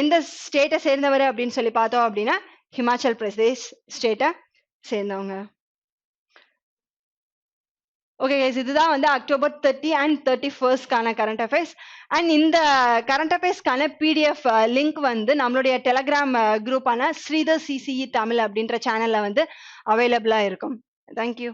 எந்த ஸ்டேட்டை சேர்ந்தவர் அப்படின்னு சொல்லி பார்த்தோம் அப்படின்னா ஹிமாச்சல் பிரதேஷ் ஸ்டேட்டை சேர்ந்தவங்க. ஓகே கைஸ், இதுதான் வந்து October 30 and 31st current affairs. And இந்த கரண்ட் அஃபேர்ஸ்க்கான பிடிஎஃப் லிங்க் வந்து நம்மளுடைய டெலகிராம் குரூப்பான ஸ்ரீதர் சிசிஇ தமிழ் அப்படின்ற சேனல்ல வந்து அவைலபிளா இருக்கும். தேங்க்யூ.